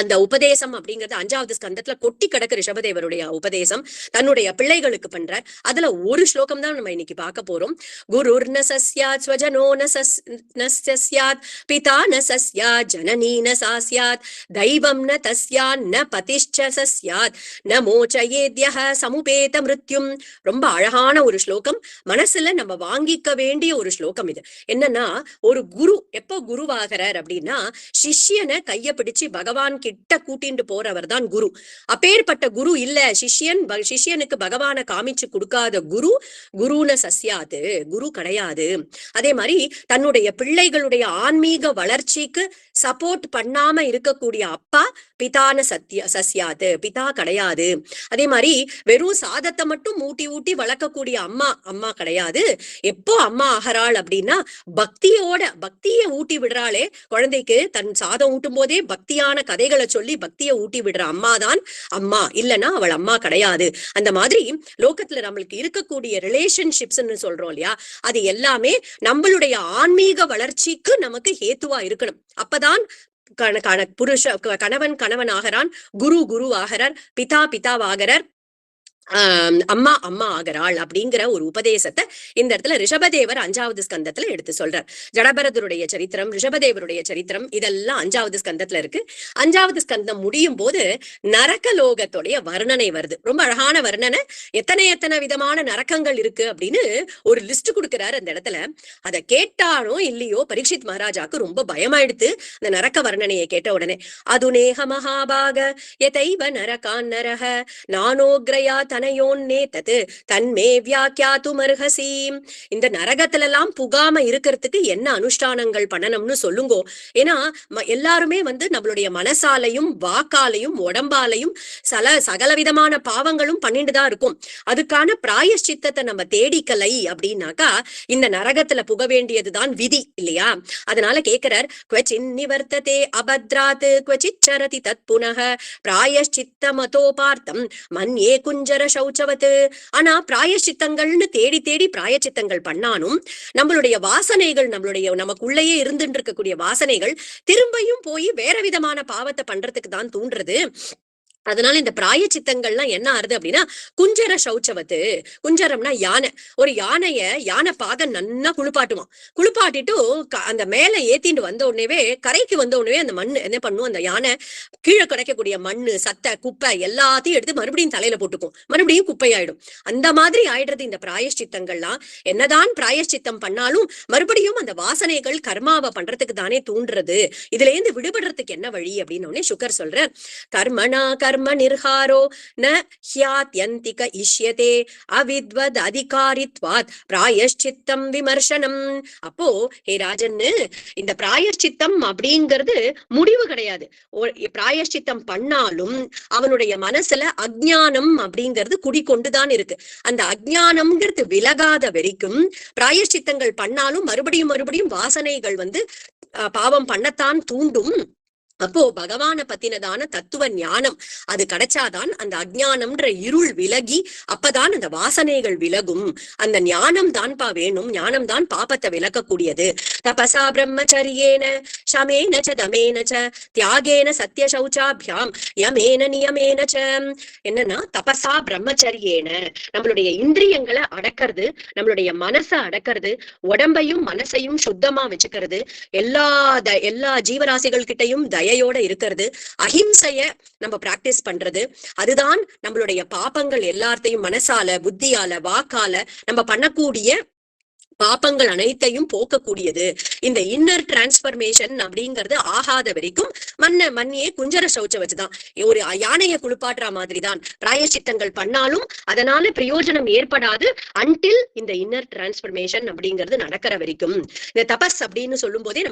அந்த உபதேசம் அப்படிங்கிறது 5வது ஸ்கந்தத்துல கொட்டி கிடக்கு. ரிஷபதேவருடைய உபதேசம் தன்னுடைய பிள்ளைகளுக்கு பண்றார். அதுல ஒரு ஸ்லோகம் தான் நம்ம இன்னைக்கு பார்க்க போறோம். குருர் ந சஸ்யாத் ஸ்வஜனோ ந சஸ்யாத் பிதா ந சஸ்யாத் ஜனனீ ந சாஸ்யாத் தெய்வம் ந தஸ்யாத் ந பதிஷ்ச சஸ்யாத் ந மோச்சயேத்யஹ சமுபேத மிருத்யும். ரொம்ப அழகான ஒரு ஸ்லோகம், மனசுல நம்ம வாங்கிக்க வேண்டிய ஒரு ஸ்லோகம் இது. என்னன்னா, ஒரு குரு எப்போ குருவாகிறார் அப்படின்னா, சிஷ்யனை கைய பிடிச்சு பகவான் கிட்ட கூட்டிட்டு போறவர் தான் குரு. அப்பேற்பட்ட குரு இல்ல, சிஷ்யனுக்கு பகவானை காமிச்சு கொடுக்காத குரு குருன சஸ்யாது, குரு கிடையாது. அதே மாதிரி தன்னுடைய பிள்ளைகளுடைய ஆன்மீக வளர்ச்சிக்கு சப்போர்ட் பண்ணாம இருக்கக்கூடிய அப்பா பிதான சஸ்யாது, பிதா கிடையாது. அதே மாதிரி வெறும் சாதத்தை மட்டும் ஊட்டி ஊட்டி வளர்க்கக்கூடிய அம்மா கிடையாது. எப்போ அம்மா ஆகிறாள் அப்படின்னா, பக்தியை ஊட்டி விடுறாளே குழந்தைக்கு, தன் சாதம் ஊட்டும் போதே பக்தியான கதைகளை சொல்லி பக்தியை ஊட்டி விடுற அம்மாதான் அம்மா, இல்லைன்னா அவள் அம்மா கிடையாது. அந்த மாதிரி லோகத்துல நம்மளுக்கு இருக்கக்கூடிய ரிலேஷன்ஷிப்ஸ்ன்னு சொல்றோம் இல்லையா, அது எல்லாமே நம்மளுடைய ஆன்மீக வளர்ச்சிக்கு நமக்கு ஹேத்துவா இருக்கணும். அப்பதான் கணவன் ஆகிறான், குரு ஆகிறார், பிதாவாகிறார், அம்மா ஆகிறாள் அப்படிங்கிற ஒரு உபதேசத்தை இந்த இடத்துல ரிஷபதேவர் 5வது ஸ்கந்தத்துல எடுத்து சொல்றார். ஜடபரதருடைய சரித்திரம், ரிஷபதேவருடைய சரித்திரம் இதெல்லாம் 5வது ஸ்கந்தத்துல இருக்கு. 5வது ஸ்கந்தம் முடியும் போது நரக லோகத்துடைய வர்ணனை வருது. ரொம்ப அழகான வர்ணனை. எத்தனை விதமான நரக்கங்கள் இருக்கு அப்படின்னு ஒரு லிஸ்ட் கொடுக்கிறாரு அந்த இடத்துல. அதை கேட்டானோ இல்லையோ பரீட்சித் மகாராஜாக்கு ரொம்ப பயமாயிடுத்து அந்த நரக்க வர்ணனையை கேட்ட உடனே. அதுநேக மகாபாக யதைவ நரகான் நரஹ நானோக்ரயா தனயோன்னேதது தன்மே வியாக்கியாதுமர்ஹசி. இந்த நரகத்துல எல்லாம் புகாம இருக்கிறதுக்கு என்ன அனுஷ்டானங்கள் பண்ணணும்னு சொல்லுங்கோ. ஏன்னா எல்லாருமே நம்மளுடைய மனசாலையும் வாக்காலையும் உடம்பாலையும் சகல விதமான பாவங்களும் பண்ணிட்டு தான் இருக்கும். அதுக்கான பிராயஷ்சித்தத்தை நம்ம தேடிக்கலை அப்படின்னாக்கா இந்த நரகத்துல புக வேண்டியதுதான் விதி இல்லையா? அதனால கேட்கிறார், குவச்சின் நிவர்த்ததே அபத்ராத் குவச்சித் சரதி தத் புனஹ பிராயஷ்சித்தமதோபார்த்தம் மன்யே குஞ்சர சௌச்சவத்து. ஆனா பிராயச்சித்தங்கள்னு தேடி தேடி பிராயச்சித்தங்கள் பண்ணாலும் நம்மளுடைய வாசனைகள், நமக்குள்ளேயே இருந்துட்டு இருக்கக்கூடிய வாசனைகள் திரும்பியும் போய் வேற விதமான பாவத்தை பண்றதுக்கு தான் தூண்டுறது. அதனால இந்த பிராயச்சித்தங்கள்லாம் என்ன ஆறுது அப்படின்னா, குஞ்சர சௌச்சவத்து. குஞ்சரம்னா யானை. ஒரு யானை பாக நன்னா குளிப்பாட்டிட்டு அந்த மேல ஏத்திட்டு வந்த உடனே, கரைக்கு வந்த உடனே அந்த மண் என்ன பண்ணும், அந்த யானை கீழே கிடைக்கக்கூடிய மண்ணு சத்தை குப்பை எல்லாத்தையும் எடுத்து மறுபடியும் தலையில போட்டுக்கும், மறுபடியும் குப்பையாயிடும். அந்த மாதிரி ஆயிடுறது இந்த பிராயஷ்சித்தங்கள்லாம். என்னதான் பிராயஷ்சித்தம் பண்ணாலும் மறுபடியும் அந்த வாசனைகள் கர்மாவை பண்றதுக்கு தானே தூண்டுறது. இதுல இருந்து விடுபடுறதுக்கு என்ன வழி அப்படின்னு உடனே சுகர் சொல்ற, கர்மனா கர்ம நிர்ஹாரோ ந ஹ்யாத்யந்திக இஷ்யதே அவித்வத் அதிகாரித்வாத் பிராயஷ்சித்தம் விமர்சனம். அப்போ ஹே ராஜன்னு, இந்த பிராயஷ்சித்தம் அப்படிங்கிறது முடிவு கிடையாது. பிராயஷ்சித்தம் பண்ணாலும் அவனுடைய மனசுல அஜ்ஞானம் அப்படிங்கிறது குடிக்கொண்டுதான் இருக்கு. அந்த அஜ்ஞானம்ங்கிறது விலகாத வரைக்கும் பிராயஷ்சித்தங்கள் பண்ணாலும் மறுபடியும் வாசனைகள் பாவம் பண்ணத்தான் தூண்டும். அப்போ பகவான பத்தினதான தத்துவ ஞானம் அது கிடைச்சாதான் அந்த அஜ்ஞானம்ன்ற இருள் விலகி, அப்பதான் அந்த வாசனைகள் விலகும். அந்த ஞானம் தான்பா வேணும். ஞானம் தான் பாபத்தை விலக்கக்கூடியது. தபசா பிரம்மச்சரியேன சமேன ச தமேன ச தியாகேன சத்ய சௌச்சாபியாம் யமேன நியமேன ச. என்னன்னா, தபசா பிரம்மச்சரியேன நம்மளுடைய இந்திரியங்களை அடக்கிறது, நம்மளுடைய மனசை அடக்கிறது, உடம்பையும் மனசையும் சுத்தமா வச்சுக்கிறது, எல்லா ஜீவராசிகள் கிட்டையும் தயையோட இருக்கிறது, அஹிம்சைய நம்ம பிராக்டிஸ் பண்றது. அதுதான் நம்மளுடைய பாபங்கள் எல்லாத்தையும் மனசால புத்தியால வாக்கால நம்ம பண்ணக்கூடிய பாப்பங்கள் அனைத்தையும் போக்கக்கூடியது. இந்த இன்னர் டிரான்ஸ்பர்மேஷன் அப்படிங்கிறது ஆகாத வரைக்கும் மண்ணியே குஞ்சர சௌச்ச வச்சுதான். ஒரு யானையை குளிப்பாட்டுற மாதிரிதான் பிராயச்சித்தங்கள் பண்ணாலும் அதனால பிரயோஜனம் ஏற்படாது அன்டில் இந்த இன்னர் டிரான்ஸ்பர்மேஷன் அப்படிங்கிறது நடக்கிற வரைக்கும். இந்த தபஸ் அப்படின்னு சொல்லும் போதே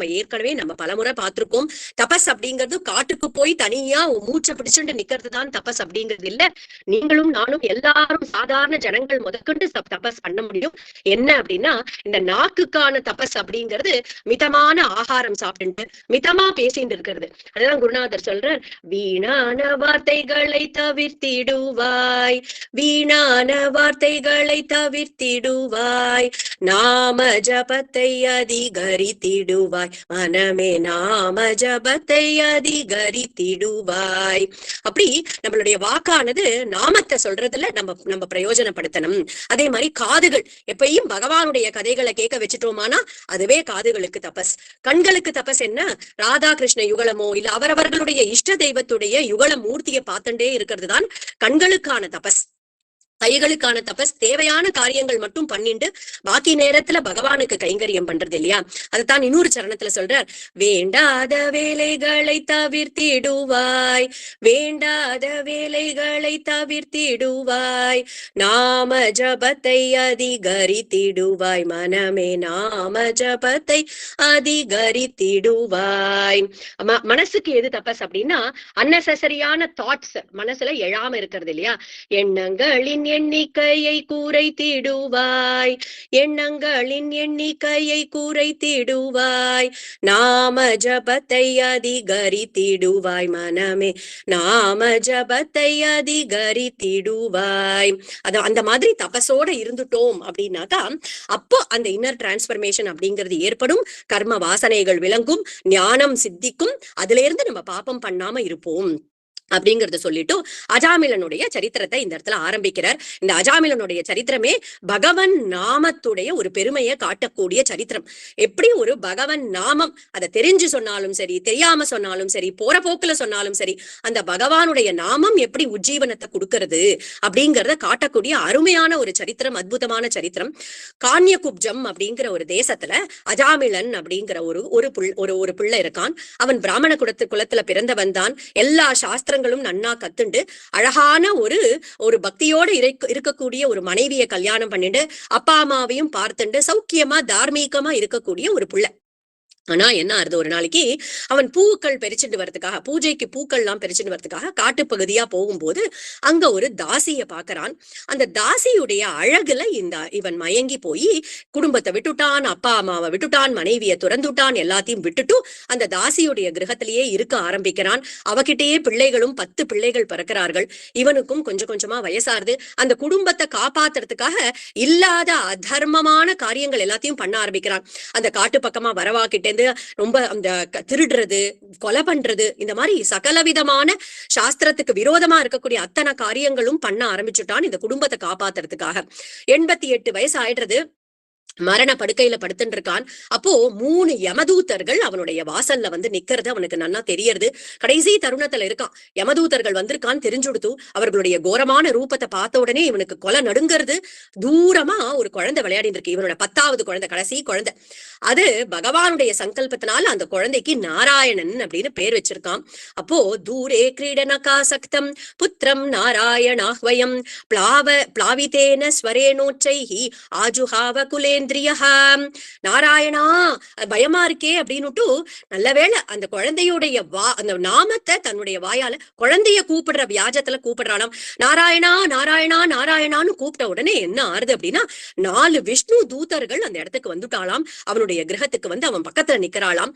நம்ம பலமுறை பார்த்திருக்கோம். தபஸ் அப்படிங்கிறது காட்டுக்கு போய் தனியா மூச்சை பிடிச்சுட்டு நிக்கிறது தான் தபஸ் அப்படிங்கிறது இல்ல. நீங்களும் நானும் எல்லாரும் சாதாரண ஜனங்கள் முதற்கொண்டு தபஸ் பண்ண முடியும். என்ன அப்படின்னா, இந்த நாக்குக்கான தபஸ் அப்படிங்கிறது மிதமான ஆகாரம் சாப்பிட்டு மிதமா பேசிட்டு இருக்கிறது. அதுதான் குருநாதர் சொல்றார், வீணான வார்த்தைகளை தவிர்த்திடுவாய், வீணான வார்த்தைகளை தவிர்த்திடுவாய், நாம ஜபத்தை அதிகரித்திடுவாய் மனமே, நாம ஜபத்தை அதிகரித்திடுவாய். அப்படி நம்மளுடைய வாக்கானது நாமத்தை சொல்றதுல நம்ம பிரயோஜனப்படுத்தணும். அதே மாதிரி காதுகள் எப்பயும் பகவானுடைய கதைகளை கேட்க வச்சுட்டோமானா அதுவே காதுகளுக்கு தபஸ். கண்களுக்கு தபஸ் என்ன? ராதாகிருஷ்ண யுகலமோ இல்ல அவரவர்களுடைய இஷ்ட தெய்வத்துடைய யுகல மூர்த்தியை பார்த்துட்டே இருக்கிறது தான் கண்களுக்கான தபஸ். கைகளுக்கான தபஸ் தேவையான காரியங்கள் மட்டும் பண்ணிட்டு பாக்கி நேரத்துல பகவானுக்கு கைங்கரியம் பண்றது இல்லையா? அதுதான் இன்னொரு சரணத்துல சொல்றார், வேண்டாத வேலைகளை தவிர்த்திடுவாய், வேண்டாத வேலைகளை தவிர்த்திடுவாய், நாம ஜபத்தை அதிகரித்திடுவாய் மனமே, நாம ஜபத்தை அதிகரித்திடுவாய். மனசுக்கு எது தபஸ் அப்படின்னா அன்னெசரியான தாட்ஸ் மனசுல எழாம இருக்கிறது இல்லையா? எண்ணங்களின் எண்ணிக்கையை குறைத்திடுவாய், எண்ணங்களின் எண்ணிக்கையை குறைத்திடுவாய், நாம ஜபத்தை அதிகரித்திடுவாய் மனமே, நாம ஜபத்தை அதிகரித்திடுவாய். அந்த மாதிரி தபசோட இருந்துட்டோம் அப்படின்னாக்கா அப்போ அந்த இன்னர் டிரான்ஸ்பர்மேஷன் அப்படிங்கிறது ஏற்படும், கர்ம வாசனைகள் விளங்கும், ஞானம் சித்திக்கும், அதுல இருந்து நம்ம பாப்பம் பண்ணாம இருப்போம் அப்படிங்கறத சொல்லிட்டு அஜாமிலனுடைய சரித்திரத்தை இந்த இடத்துல ஆரம்பிக்கிறார். இந்த அஜாமிலனுடைய சரித்திரமே பகவன் நாமத்துடைய ஒரு பெருமையை காட்டக்கூடிய சரித்திரம். எப்படி ஒரு பகவன் நாமம் அதை தெரிஞ்சு சொன்னாலும் சரி, தெரியாம சொன்னாலும் சரி, போற போக்குல சொன்னாலும் சரி, அந்த பகவானுடைய நாமம் எப்படி உஜ்ஜீவனத்தை கொடுக்கறது அப்படிங்கறத காட்டக்கூடிய அருமையான ஒரு சரித்திரம், அற்புதமான சரித்திரம். கான்யகுப்ஜம் அப்படிங்கிற ஒரு தேசத்துல அஜாமிலன் அப்படிங்கிற ஒரு பிள்ளை இருக்கான். அவன் பிராமண குலத்துல பிறந்தவன் தான். எல்லா சாஸ்திரங்களும் நன்னா கத்துண்டு அழகான ஒரு பக்தியோட இருக்கக்கூடிய ஒரு மனைவியை கல்யாணம் பண்ணிட்டு அப்பா அம்மாவையும் பார்த்துண்டு சௌக்கியமா தார்மீகமா இருக்கக்கூடிய ஒரு புள்ள. ஆனா என்ன ஆறுது, ஒரு நாளைக்கு அவன் பூக்கள் பறிச்சுட்டு வரதுக்காக, பூஜைக்கு பூக்கள் எல்லாம் பறிச்சுட்டு வரதுக்காக காட்டு பகுதியா போகும்போது அங்க ஒரு தாசிய பாக்குறான். அந்த தாசியுடைய அழகுல இவன் மயங்கி போய் குடும்பத்தை விட்டுட்டான், அப்பா அம்மாவை விட்டுட்டான், மனைவியை துறந்துட்டான், எல்லாத்தையும் விட்டுட்டு அந்த தாசியுடைய கிரகத்திலேயே இருக்க ஆரம்பிக்கிறான். அவகிட்டயே பிள்ளைகளும் 10 பிள்ளைகள் பிறக்கிறார்கள். இவனுக்கும் கொஞ்சம் கொஞ்சமா வயசாருது. அந்த குடும்பத்தை காப்பாத்துறதுக்காக இல்லாத அதர்மமான காரியங்கள் எல்லாத்தையும் பண்ண ஆரம்பிக்கிறான். அந்த காட்டு பக்கமா வரவாக்கிட்ட ரொம்ப அந்த திருடுறது, கொலை பண்றது, இந்த மாதிரி சகலவிதமான சாஸ்திரத்துக்கு விரோதமா இருக்கக்கூடிய அத்தனை காரியங்களும் பண்ண ஆரம்பிச்சுட்டான் இந்த குடும்பத்தை காப்பாத்துறதுக்காக. 88 வயசு ஆயிடுறது. மரண படுக்கையில படுத்துட்டு இருக்கான். அப்போ 3 யமதூதர்கள் அவனுடைய வாசல்ல வந்து நிக்கிறது அவனுக்கு நன்னா தெரியறது. கடைசி தருணத்துல இருக்கான். யமதூதர்கள் வந்திருக்கான்னு தெரிஞ்சுடுத்து அவர்களுடைய கோரமான ரூபத்தை பார்த்த உடனே இவனுக்கு கொலை நடுங்கிறது. தூரமா ஒரு குழந்தை விளையாடிட்டு இருக்கு. இவனோட 10வது குழந்தை, கடைசி குழந்தை. அது பகவானுடைய சங்கல்பத்தினால அந்த குழந்தைக்கு நாராயணன் அப்படின்னு பேர் வச்சிருக்கான். அப்போ தூரே கிரீடனகா சக்தம் புத்திரம் நாராயணாஹ்வயம் பிளாவிதேன ஸ்வரேனோச்சைஹி ஆஜுஹாவ குலே நாராயணா பயமா இருக்கே அப்படின்னுட்டு நல்ல வேளை அந்த குழந்தையுடைய அந்த நாமத்தை தன்னுடைய வாயால குழந்தைய கூப்பிடுற வியாஜத்துல கூப்பிடுறானாம். நாராயணா நாராயணா நாராயணான்னு கூப்பிட்ட உடனே என்ன ஆறுது அப்படின்னா 4 விஷ்ணு தூதர்கள் அந்த இடத்துக்கு வந்துட்டாலாம். அவனுடைய கிரகத்துக்கு வந்து அவன் பக்கத்துல நிக்கிறாளாம்.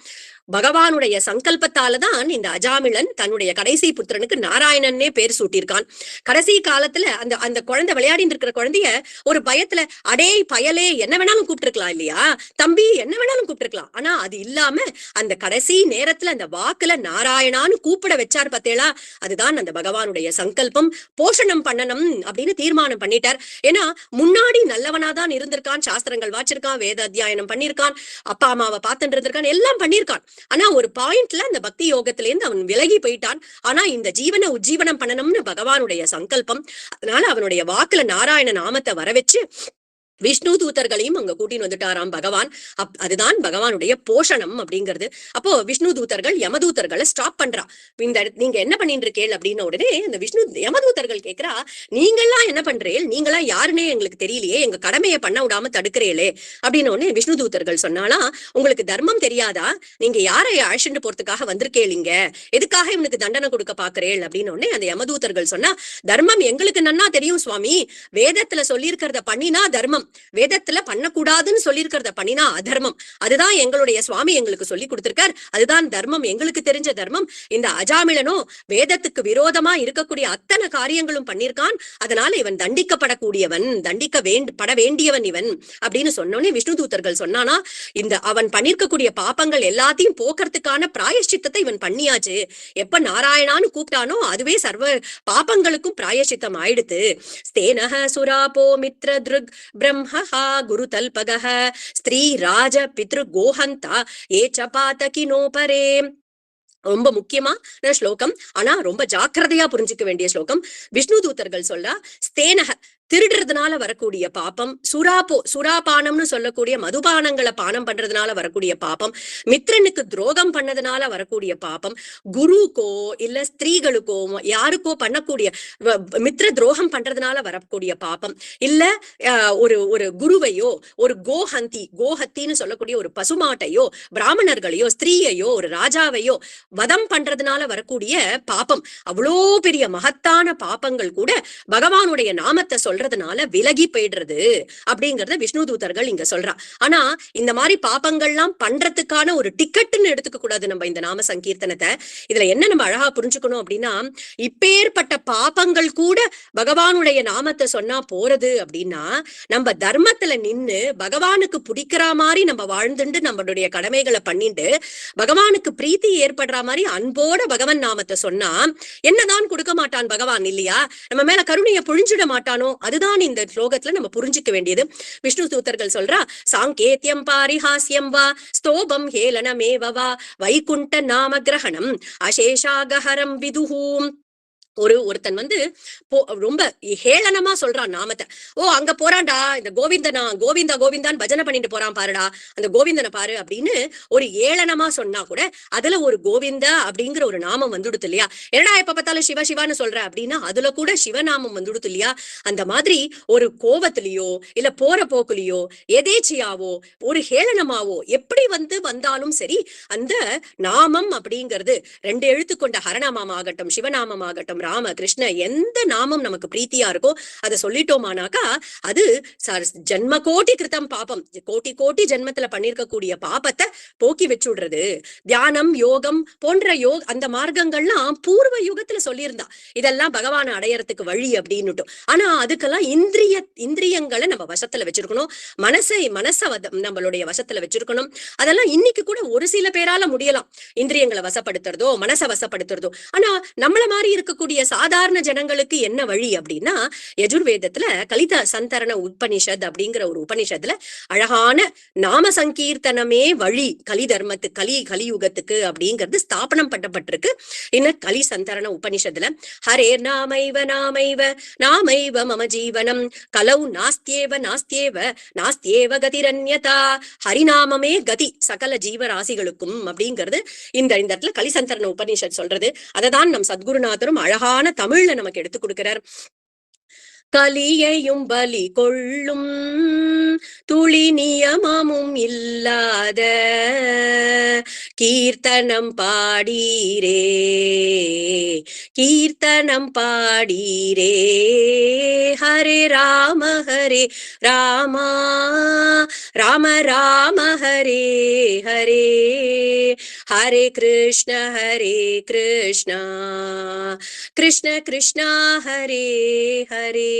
பகவானுடைய சங்கல்பத்தாலதான் இந்த அஜாமிலன் தன்னுடைய கடைசி புத்திரனுக்கு நாராயணன்னே பேர் சூட்டியிருக்கான். கடைசி காலத்துல அந்த குழந்தை விளையாடிட்டு இருக்கிற குழந்தைய ஒரு பயத்துல அடே பயலே என்ன வேணாலும் கூப்பிட்டுருக்கலாம் இல்லையா, தம்பி என்ன வேணாலும் கூப்பிட்டுருக்கலாம். ஆனா அது இல்லாம அந்த கடைசி நேரத்துல அந்த வாக்குல நாராயணான்னு கூப்பிட வச்சார் பார்த்தேளா, அதுதான் அந்த பகவானுடைய சங்கல்பம். போஷணம் பண்ணணும் அப்படின்னு தீர்மானம் பண்ணிட்டார். ஏன்னா முன்னாடி நல்லவனாதான் இருந்திருக்கான், சாஸ்திரங்கள் வாச்சிருக்கான், வேத அத்தியாயனம் பண்ணிருக்கான், அப்பா அம்மாவை பார்த்துட்டு இருந்திருக்கான், எல்லாம் பண்ணிருக்கான். ஆனா ஒரு பாயிண்ட்ல அந்த பக்தி யோகத்துல இருந்து அவன் விலகி போயிட்டான். ஆனா இந்த ஜீவனை உஜ்ஜீவனம் பண்ணணும்னு பகவானுடைய சங்கல்பம். அதனால அவனுடைய வாக்குல நாராயண நாமத்தை வர வச்சு விஷ்ணு தூதர்களையும் அங்க கூட்டின்னு வந்துட்டாராம் பகவான். அதுதான் பகவானுடைய போஷணம் அப்படிங்கிறது. அப்போ விஷ்ணு தூதர்கள் யமதூதர்களை ஸ்டாப் பண்றா. நீங்க என்ன பண்ணிட்டு இருக்கேள் அப்படின்னு உடனே இந்த யமதூதர்கள் கேட்கிறா, நீங்கெல்லாம் என்ன பண்றேள், நீங்களாம் யாருன்னே எங்களுக்கு தெரியலையே, எங்க கடமையை பண்ண விடாம தடுக்கிறீங்களே அப்படின்னு உடனே விஷ்ணு தூதர்கள் சொன்னாலா, உங்களுக்கு தர்மம் தெரியாதா, நீங்க யாரை அழைச்சிட்டு போறதுக்காக வந்திருக்கேளிங்க, எதுக்காக இவனுக்கு தண்டனை கொடுக்க பாக்குறேள் அப்படின்னு உடனே அந்த யமதூதர்கள் சொன்னா, தர்மம் எங்களுக்கு நன்னா தெரியும் சுவாமி, வேதத்துல சொல்லி இருக்கிறத பண்ணினா தர்மம், வேதத்துல பண்ணக்கூடாதுன்னு சொல்லியிருக்கிறத பண்ணினா அதர்மம். அதுதான் எங்களுடைய சுவாமி எங்களுக்கு சொல்லி கொடுத்திருக்கார். அதுதான் தர்மம், எங்களுக்கு தெரிஞ்ச தர்மம். இந்த அஜாமிளனோ வேதத்துக்கு விரோதமா இருக்கக்கூடிய அத்தனை காரியங்களும் பண்ணியிருக்கான். அதனால இவன் தண்டிக்கப்படக்கூடியவன், பட வேண்டியவன் இவன் அப்படின்னு சொன்னோன்னே விஷ்ணு தூதர்கள் சொன்னானா, இந்த அவன் பண்ணிருக்கக்கூடிய பாப்பங்கள் எல்லாத்தையும் போக்குறதுக்கான பிராயஷ்சித்தத்தை இவன் பண்ணியாச்சு. எப்ப நாராயணான்னு கூப்பிட்டானோ அதுவே சர்வ பாப்பங்களுக்கும் பிராயஷ்சித்தம் ஆயிடுத்து. ஸ்தேனஹ சுராபோ மித்ர திருக் பிரம்மஹா குரு தல்பகஹ ஸ்திரீ ராஜ பித்ரு கோஹந்தா ஏச்ச பாதகினோபரே. ரொம்ப முக்கியமான ஸ்லோகம், ஆனா ரொம்ப ஜாக்கிரதையா புரிஞ்சுக்க வேண்டிய ஸ்லோகம். விஷ்ணு தூதர்கள் சொல்ல ஸ்தேனக திருடுறதுனால வரக்கூடிய பாப்பம், சுராபானம்னு சொல்லக்கூடிய மதுபானங்களை பானம் பண்றதுனால வரக்கூடிய பாப்பம், மித்ரனுக்கு துரோகம் பண்ணதுனால வரக்கூடிய பாப்பம், குருக்கோ இல்ல ஸ்திரீகளுக்கோ யாருக்கோ பண்ணக்கூடிய மித்ர துரோகம் பண்றதுனால வரக்கூடிய பாப்பம், இல்ல ஒரு குருவையோ ஒரு கோஹத்தின்னு சொல்லக்கூடிய ஒரு பசுமாட்டையோ பிராமணர்களையோ ஸ்திரீயையோ ஒரு ராஜாவையோ வதம் பண்றதுனால வரக்கூடிய பாப்பம், அவ்வளோ பெரிய மகத்தான பாப்பங்கள் கூட பகவானுடைய நாமத்தை சொல்றதுனால விலகி போயிடுறது அப்படிங்கறத விஷ்ணு தூதர்கள் இங்க சொல்றா. ஆனா இந்த மாதிரி பாப்பங்கள்லாம் பண்றதுக்கான ஒரு டிக்கெட்னு எடுத்துக்க கூடாது நம்ம இந்த நாம சங்கீர்த்தனத்தை. இதுல என்ன நம்ம அழகா புரிஞ்சுக்கணும் அப்படின்னா, இப்பேற்பட்ட பாப்பங்கள் கூட பகவானுடைய நாமத்தை சொன்னா போறது அப்படின்னா, நம்ம தர்மத்துல நின்னு பகவானுக்கு பிடிக்கிற மாதிரி நம்ம வாழ்ந்துட்டு நம்மளுடைய கடமைகளை பண்ணிட்டு பகவானுக்கு பிரீத்தி ஏற்படுற மாதிரி அன்போட பகவான் நாமத்தை சொன்னா என்னதான் கொடுக்க மாட்டான் பகவான் இல்லையா? நம்ம மேல கருணையை பொழிஞ்சிட மாட்டானோ? அதுதான் இந்த ஸ்லோகத்துல நம்ம புரிஞ்சுக்க வேண்டியது. விஷ்ணு தூதர்கள் சொல்றா, சாங்கேத்யம் பாரிஹாஸ்யம் வா ஸ்தோபம் ஹேளனமேவ வைகுண்ட நாம கிரகணம் அசேஷாகஹரம் விதுஹூம். ஒருத்தன் ரொம்ப ஹேளனமா சொல்றான் நாமத்தை. அங்க போறான்டா, இந்த கோவிந்தனா கோவிந்தா கோவிந்தான்னு பஜனை பண்ணிட்டு போறான் பாருடா, அந்த கோவிந்தனை பாரு அப்படின்னு ஒரு ஏளனமா சொன்னா கூட அதுல ஒரு கோவிந்தா அப்படிங்கிற ஒரு நாமம் வந்துடுது இல்லையா? என்னடா எப்ப பார்த்தாலும் சிவ சிவான்னு சொல்ற அப்படின்னா அதுல கூட சிவநாமம் வந்துடுது இல்லையா? அந்த மாதிரி ஒரு கோவத்திலேயோ இல்ல போற போக்குலயோ எதேச்சியாவோ ஒரு ஹேளனமாவோ எப்படி வந்தாலும் சரி, அந்த நாமம் அப்படிங்கிறது 2 எழுத்து கொண்ட ஹரநாமம் ஆகட்டும் சிவநாமம் ஆகட்டும் ராம கிருஷ்ண எந்த நாமம் நமக்கு பிரீத்தியா இருக்கோ அதை சொல்லிட்டோமானாக்கா அது ஜென்ம கோட்டி கிருத்தம் பாபம், கோட்டி ஜென்மத்துல பண்ணிருக்கக்கூடிய பாபத்தை போக்கி வச்சுடுறது. தியானம் யோகம் போன்ற அந்த மார்க்கங்கள்லாம் பூர்வ யுகத்துல சொல்லியிருந்தா இதெல்லாம் பகவானை அடையறதுக்கு வழி அப்படின்னுட்டு. ஆனா அதுக்கெல்லாம் இந்திரியங்களை நம்ம வசத்துல வச்சிருக்கணும், மனச நம்மளுடைய வசத்துல வச்சிருக்கணும். அதெல்லாம் இன்னைக்கு கூட ஒரு சில பேரால முடியலாம், இந்திரியங்களை வசப்படுத்துறதோ மனசை வசப்படுத்துறதோ. ஆனா நம்மள மாதிரி இருக்கக்கூடிய சாதாரண ஜனங்களுக்கு என்ன வழி அப்படின்னா, யஜுர்வேதத்துல கலித சந்தரண உபனிஷத் அப்படிங்கிற ஒரு உபனிஷத்துல அழகான நாம சங்கீர்த்தனமே வழி கலியுகத்துக்கு அப்படிங்கிறது ஸ்தாபனம் பண்ணப்பட்டிருக்கு. இன்னும் கலி சந்தரண உபனிஷத்துல ஹரேர் நாமைவ மம ஜீவனம் கலௌ நாஸ்தியேவ கதிரன்யதா, ஹரிநாமமே கதி சகல ஜீவராசிகளுக்கும் அப்படிங்கிறது இந்த இடத்துல கலிசந்தரண உபனிஷத் சொல்றது. அததான் நம் சத்குருநாதரும் அழகான தமிழ்ல நமக்கு எடுத்து கொடுக்கிறார். கலியையும் பலி கொள்ளும் துளி நியமமும் இல்லாத கீர்த்தனம் பாடீரே ஹரே ராம ராம ராம ஹரே ஹரே கிருஷ்ண கிருஷ்ண கிருஷ்ண ஹரே ஹரே.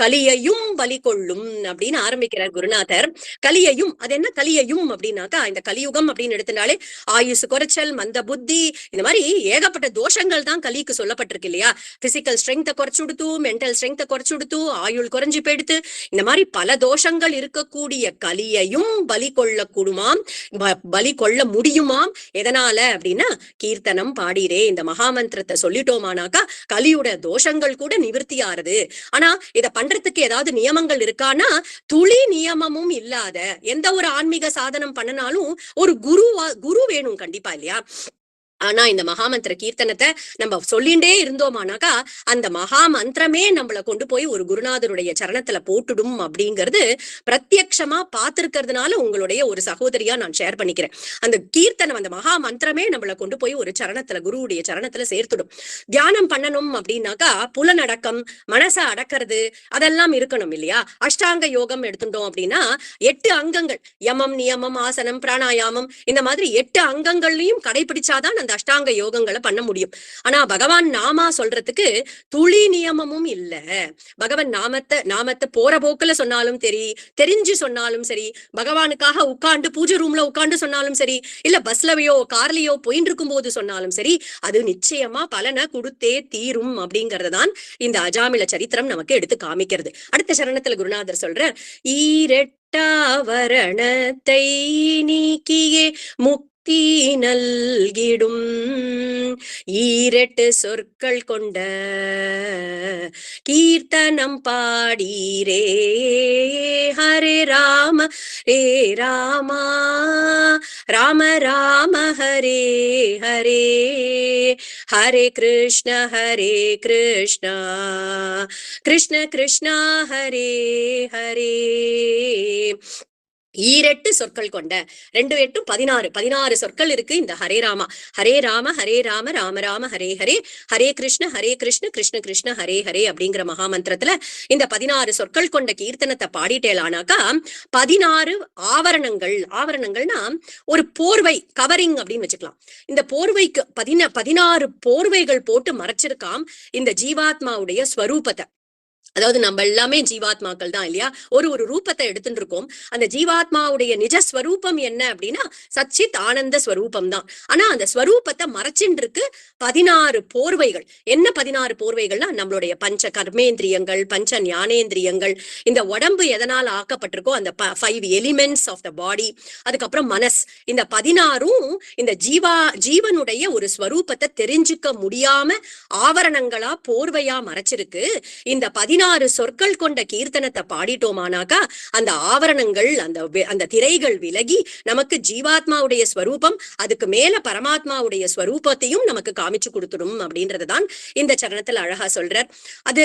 கலியையும் பலி கொள்ளும் அப்படின்னு ஆரம்பிக்கிறார் குருநாதர். கலியையும், அது என்ன கலியையும் அப்படின்னாக்கா, இந்த கலியுகம் அப்படின்னு எடுத்தினாலே ஆயுசு குறைச்சல், மந்த புத்தி, இந்த மாதிரி ஏகப்பட்ட தோஷங்கள் தான் கலிக்கு சொல்லப்பட்டிருக்கு இல்லையா? பிசிக்கல் ஸ்ட்ரென்த்தை குறைச்சுடுத்து, மென்டல் ஸ்ட்ரென்த்தை குறைச்சுடுத்து, ஆயுள் குறைஞ்சு போயிடுத்து, இந்த மாதிரி பல தோஷங்கள் இருக்கக்கூடிய கலியையும் பலி கொள்ளக்கூடுமாம், பலி கொள்ள முடியுமாம். எதனால அப்படின்னா, கீர்த்தனம் பாடிரே, இந்த மகாமந்திரத்தை சொல்லிட்டோமானாக்கா கலியோட தோஷங்கள் கூட நிவர்த்தி ஆறுது. ஆனா இத பண்றதுக்கு ஏதாவது நியமங்கள் இருக்கானா, துளி நியமமும் இல்லாத எந்த ஒரு ஆன்மீக சாதனம் பண்ணனாலும் ஒரு குரு வேணும் கண்டிப்பா இல்லையா? ஆனா இந்த மகாமந்திர கீர்த்தனத்தை நம்ம சொல்லிண்டே இருந்தோமானாக்கா அந்த மகா மந்திரமே நம்மளை கொண்டு போய் ஒரு குருநாதருடைய சரணத்துல போட்டுடும் அப்படிங்கிறது பிரத்யக்ஷமா பார்த்திருக்கிறதுனால உங்களுடைய ஒரு சகோதரியா நான் ஷேர் பண்ணிக்கிறேன். அந்த கீர்த்தனம், அந்த மகா மந்திரமே நம்மளை கொண்டு போய் ஒரு சரணத்துல, குருவுடைய சரணத்துல சேர்த்துடும். தியானம் பண்ணணும் அப்படின்னாக்கா புலனடக்கம், மனசை அடக்கிறது அதெல்லாம் இருக்கணும் இல்லையா? அஷ்டாங்க யோகம் எடுத்துட்டோம் அப்படின்னா 8 அங்கங்கள், யமம், நியமம், ஆசனம், பிராணாயாமம், இந்த மாதிரி 8 அங்கங்கள்லையும் கடைபிடிச்சாதான் அந்த அஷ்டாங்க யோகங்களை பண்ண முடியும். ஆனா பகவான் நாமா சொல்றதுக்கு துளி நியமமும் இல்ல. பகவான் நாமத்தை போற போக்குல சொன்னாலும் சரி, தெரிஞ்சு சொன்னாலும் சரி, பகவானுக்காக உட்கார்ந்து பூஜை ரூம்ல உட்கார்ந்து சொன்னாலும் சரி, இல்ல பஸ்லவையோ கார்லயோ போயிட்டு இருக்கும் போது சொன்னாலும் சரி, அது நிச்சயமா பலனை கொடுத்தே தீரும் அப்படிங்கறதுதான் இந்த அஜாமில சரித்திரம் நமக்கு எடுத்து காமிக்கிறது. அடுத்த சரணத்துல குருநாதர் சொல்ற, ஈரெட்டாவரணத்தை நீக்கியே முக்தி நல்கிடும் ஈரெட்டு சொற்கள் கொண்ட கீர்த்தனம் பாடீரே ஹரே ராம ரே ராமா ராம ராம ஹரே ஹரே ஹரே கிருஷ்ண கிருஷ்ண கிருஷ்ண ஹரே ஹரே. ஈரெட்டு சொற்கள் கொண்ட 2 8 16 சொற்கள் இருக்கு இந்த ஹரே ராம ராம ராம ஹரே ஹரே, ஹரே கிருஷ்ண கிருஷ்ண கிருஷ்ண ஹரே ஹரே அப்படிங்கிற மகாமந்திரத்துல இந்த 16 சொற்கள் கொண்ட கீர்த்தனத்தை பாடிட்டேலானாக்கா 16 ஆவரணங்கள்னா ஒரு போர்வை, கவரிங் அப்படின்னு வச்சுக்கலாம். இந்த போர்வைக்கு 16 போர்வைகள் போட்டு மறைச்சிருக்காம் இந்த ஜீவாத்மாவுடைய ஸ்வரூபத்தை. அதாவது நம்ம எல்லாமே ஜீவாத்மாக்கள் தான் இல்லையா? ஒரு ரூபத்தை எடுத்துட்டு இருக்கோம். அந்த ஜீவாத்மாவுடைய நிஜஸ்வரூபம் என்ன அப்படின்னா சச்சித் ஆனந்த ஸ்வரூபம் தான். ஆனா அந்த ஸ்வரூபத்தை மறைச்சுட்டு இருக்கு 16 போர்வைகள். என்ன 16 போர்வைகள்னா நம்மளுடைய பஞ்ச கர்மேந்திரியங்கள், பஞ்ச ஞானேந்திரியங்கள், இந்த உடம்பு எதனால் ஆக்கப்பட்டிருக்கோ அந்த 5 எலிமெண்ட்ஸ் ஆஃப் த பாடி, அதுக்கப்புறம் மனஸ், இந்த 16ம் இந்த ஜீவனுடைய ஒரு ஸ்வரூபத்தை தெரிஞ்சுக்க முடியாம ஆவரணங்களா போர்வையா மறைச்சிருக்கு. இந்த 16 சொற்கள் கொண்ட கீர்த்தனத்தை பாடிட்டோமானாக்கா அந்த ஆவரணங்கள், அந்த திரைகள் விலகி நமக்கு ஜீவாத்மாவுடைய ஸ்வரூபம், அதுக்கு மேல பரமாத்மாவுடைய ஸ்வரூபத்தையும் நமக்கு காமிச்சு கொடுத்துடும் அப்படின்றதுதான் இந்த சரணத்துல அழகா சொல்றார். அது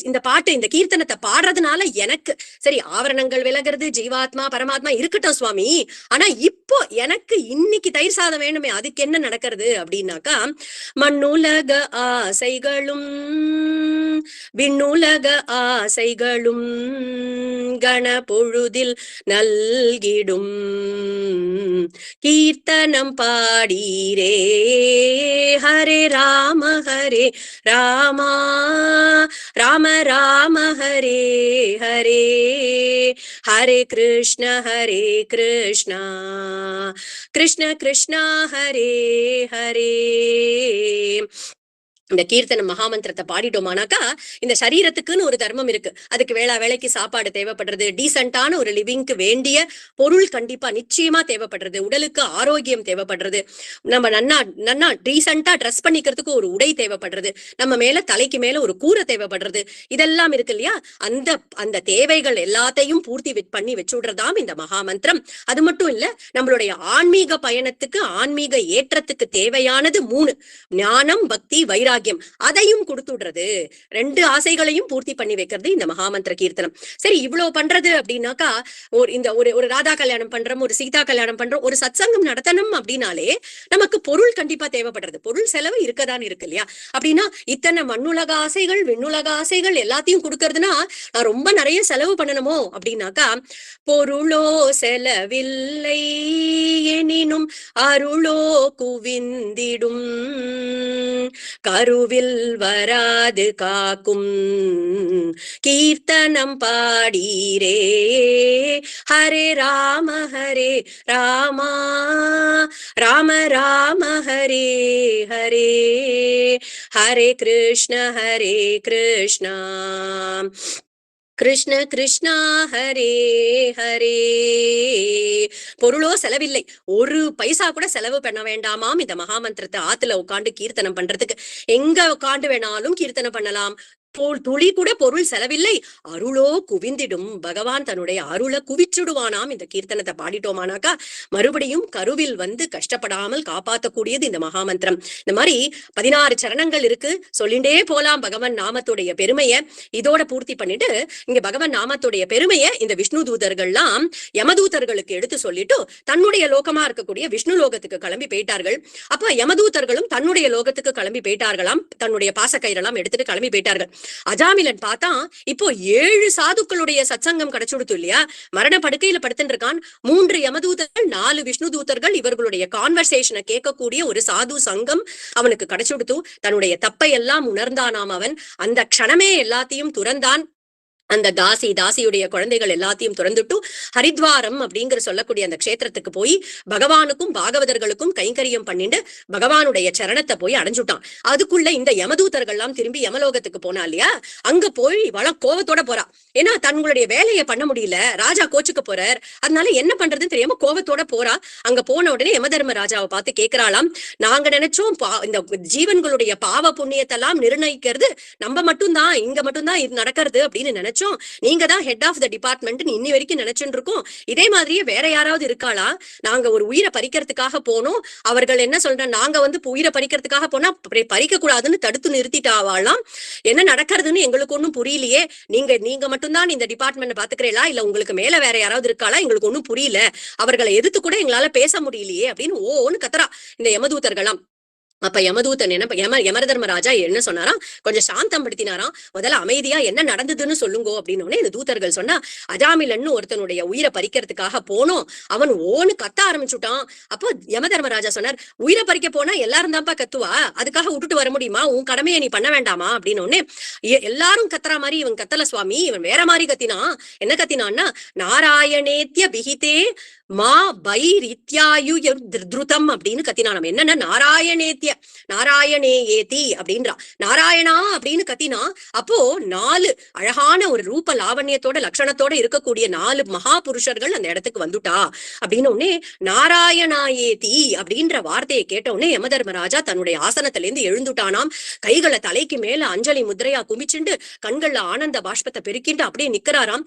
இந்த பாட்டு, இந்த கீர்த்தனத்தை பாடுறதுனால எனக்கு சரி ஆவரணங்கள் விலகிறது, ஜீவாத்மா பரமாத்மா இருக்கட்டும் சுவாமி, ஆனா இப்போ எனக்கு இன்னைக்கு தயிர் சாதம் வேணுமே, அதுக்கு என்ன நடக்கிறது அப்படின்னாக்கா மண்ணுலக ஆசைகளும் விண்ணுலக ஆசைகளும் கணபொழுதில் நல்கிடும் கீர்த்தனம் பாடீரே ஹரே ராம ராமா ராம ராம ஹரே ஹரே ஹரே கிருஷ்ண கிருஷ்ண கிருஷ்ண ஹரே ஹரே. இந்த கீர்த்தன மகாமந்திரத்தை பாடிட்டோமானாக்கா இந்த சரீரத்துக்குன்னு ஒரு தர்மம் இருக்கு. அதுக்கு வேளைக்கு சாப்பாடு தேவைப்படுறது, டீசென்டான ஒரு லிவிங்க்கு வேண்டிய பொருள் கண்டிப்பா நிச்சயமா தேவைப்படுறது, உடலுக்கு ஆரோக்கியம் தேவைப்படுறது, நம்ம நன்னா டீசென்டா ட்ரெஸ் பண்ணிக்கிறதுக்கு ஒரு உடை தேவைப்படுறது, நம்ம மேல தலைக்கு மேல ஒரு கூரை தேவைப்படுறது, இதெல்லாம் இருக்கு இல்லையா? அந்த தேவைகள் எல்லாத்தையும் பூர்த்தி பண்ணி வச்சுடுறதாம் இந்த மகாமந்திரம். அது மட்டும் இல்ல, நம்மளுடைய ஆன்மீக பயணத்துக்கு, ஆன்மீக ஏற்றத்துக்கு தேவையானது 3: ஞானம், பக்தி, வைராகியம். அதையும் கொடுத்துடுறது. 2 ஆசைகளையும் பூர்த்தி பண்ணி வைக்கிறது இந்த மகாமந்திர கீர்த்தனம். சரி, இவ்வளவு பண்றது அப்படின்னாக்கா ஒரு ராதா கல்யாணம் பண்றோம், ஒரு சீதா கல்யாணம் பண்றோம், ஒரு சத்சங்கம் நடத்தணும் அப்படின்னாலே நமக்கு பொருள் கண்டிப்பா தேவைப்படுறது. பொருள் செலவு இருக்கதான் இருக்கு இல்லையா? அப்படின்னா இத்தனை மண்ணுலக ஆசைகள், விண்ணுலக ஆசைகள் எல்லாத்தையும் கொடுக்கறதுனா நான் ரொம்ப நிறைய செலவு பண்ணணுமோ அப்படின்னாக்கா பொருளோ செலவில்லை எனினும் அருளோ குவிந்திடும் கருவில் வராது காக்கும் கீர்த்தனம் பாடீரே ஹரே ராம ராமா ராம ராம ஹரே ஹரே ஹரே கிருஷ்ண கிருஷ்ண கிருஷ்ண ஹரே ஹரே. பொருளோ செலவில்லை, ஒரு பைசா கூட செலவு பண்ண வேண்டாமாம் இந்த மகாமந்திரத்தை ஆத்துல உட்காந்து கீர்த்தனம் பண்றதுக்கு. எங்க உட்காந்து வேணாலும் கீர்த்தனம் பண்ணலாம், துளி கூட பொருள் செலவில்லை, அருளோ குவிந்திடும். பகவான் தன்னுடைய அருளை குவிச்சுடுவானாம். இந்த கீர்த்தனத்தை பாடிட்டோமானாக்கா மறுபடியும் கருவில் வந்து கஷ்டப்படாமல் காப்பாற்றக்கூடியது இந்த மகாமந்திரம். இந்த மாதிரி 16 சரணங்கள் இருக்கு, சொல்லிண்டே போலாம் பகவான் நாமத்துடைய பெருமையை. இதோட பூர்த்தி பண்ணிட்டு இங்க பகவான் நாமத்துடைய பெருமையை இந்த விஷ்ணு தூதர்கள்லாம் யமதூதர்களுக்கு எடுத்து சொல்லிட்டு தன்னுடைய லோகமா இருக்கக்கூடிய விஷ்ணு லோகத்துக்கு கிளம்பி போயிட்டார்கள். அப்ப யமதூதர்களும் தன்னுடைய லோகத்துக்கு கிளம்பி போயிட்டார்களாம், தன்னுடைய பாசக்கயிறெல்லாம் எடுத்துட்டு கிளம்பி போயிட்டார்கள். அஜாமிலன் பார்த்தா இப்போ 7 சாதுக்களுடைய சத்சங்கம் கிடைச்சுடுத்து இல்லையா, மரண படுக்கையில படுத்துட்டு இருக்கான். 3 யமதூதர்கள் 4 விஷ்ணு தூதர்கள் இவர்களுடைய கான்வர்சேஷனை கேட்கக்கூடிய ஒரு சாது சங்கம் அவனுக்கு கிடைச்சுடுத்து. தன்னுடைய தப்பை எல்லாம் உணர்ந்தானாம் அவன். அந்த க்ஷணமே எல்லாத்தையும் துறந்தான். அந்த தாசியுடைய குழந்தைகள் எல்லாத்தையும் துறந்துட்டு ஹரித்வாரம் அப்படிங்கிற சொல்லக்கூடிய அந்த க்ஷேத்திரத்துக்கு போய் பகவானுக்கும் பாகவதர்களுக்கும் கைங்கரியம் பண்ணிட்டு பகவானுடைய சரணத்தை போய் அடைஞ்சுட்டான். அதுக்குள்ள இந்த யமதூதர்கள் எல்லாம் திரும்பி யமலோகத்துக்கு போனா இல்லையா, அங்க போய் கோவத்தோட போறா. ஏன்னா தங்களுடைய வேலையை பண்ண முடியல, ராஜா கோச்சுக்க போறார், அதனால என்ன பண்றதுன்னு தெரியாம கோவத்தோட போறா. அங்க போன உடனே யமதர்ம ராஜாவை பார்த்து கேட்கிறாளாம், நாங்க நினைச்சோம் இந்த ஜீவன்களுடைய பாவ புண்ணியத்தெல்லாம் நிர்ணயிக்கிறது நம்ம மட்டும்தான், இங்க மட்டும்தான் இது நடக்கிறது அப்படின்னு நினைச்சோம். நீங்க தான் ஹெட் ஆஃப் த டிபார்ட்மெண்ட் இன்னி வரைக்கும் நினைச்சுட்டு இருக்கோம். இதே மாதிரியே வேற யாராவது இருக்காளா? நாங்க ஒரு உயிரை பறிக்கிறதுக்காக போனோம், அவர்கள் என்ன சொல்ற, நாங்க வந்து உயிரை பறிக்கிறதுக்காக போனா பறிக்க கூடாதுன்னு தடுத்து நிறுத்திட்டாவாலாம். என்ன நடக்கிறதுன்னு எங்களுக்கு ஒண்ணும் புரியலையே, நீங்க மட்டும்தான் இந்த டிபார்ட்மெண்ட் பாத்துக்கிறீங்களா, இல்ல உங்களுக்கு மேல வேற யாராவது இருக்காளா, எங்களுக்கு ஒண்ணும் புரியல, அவர்களை எதிர்த்து கூட எங்களால பேச முடியலையே அப்படின்னு ஓன்னு கத்துறா இந்த யமதூதர்களாம். அப்ப யமதூதன் யமதர்மராஜா என்ன சொன்னாராம், கொஞ்சம் சாந்தம் படுத்தினாராம். முதல்ல அமைதியா என்ன நடந்ததுன்னு சொல்லுங்கோ அப்படின்னு இந்த தூதர்கள் சொன்னா, அஜாமிலன்னு ஒருத்தனுடைய உயிரை பறிக்கிறதுக்காக போனோம், அவன் ஓன்னு கத்த ஆரம்பிச்சுட்டான். அப்போ யமதர்மராஜா சொன்னார், உயிரை பறிக்க போனா எல்லாரும் தான்ப்பா கத்துவா, அதுக்காக விட்டுட்டு வர முடியுமா, உன் கடமையை நீ பண்ண வேண்டாமா அப்படின்னு எல்லாரும் கத்துறா மாதிரி இவன் கத்தல சுவாமி, இவன் வேற மாதிரி கத்தினான். என்ன கத்தினான்னா, நாராயணேத்ய பிஹிதே மா பைரித்யாயு திருதம் அப்படின்னு கத்தினான். என்னன்னா நாராயணே ஏதி அப்படின்றா, நாராயணா அப்படின்னு கத்தினா. அப்போ 4 அழகான ஒரு ரூப லாவண்யத்தோட லட்சணத்தோட இருக்கக்கூடிய 4 மகா புருஷர்கள் அந்த இடத்துக்கு வந்துட்டா அப்படின்னு உடனே நாராயணா ஏதி அப்படின்ற வார்த்தையை கேட்ட உடனே யமதர்மராஜா தன்னுடைய ஆசனத்துல இருந்து எழுந்துட்டானாம். கைகளை தலைக்கு மேல அஞ்சலி முத்திரையா குமிச்சுண்டு கண்கள்ல ஆனந்த பாஷ்பத்தை பெருக்கிட்டு அப்படியே நிக்கிறாராம்.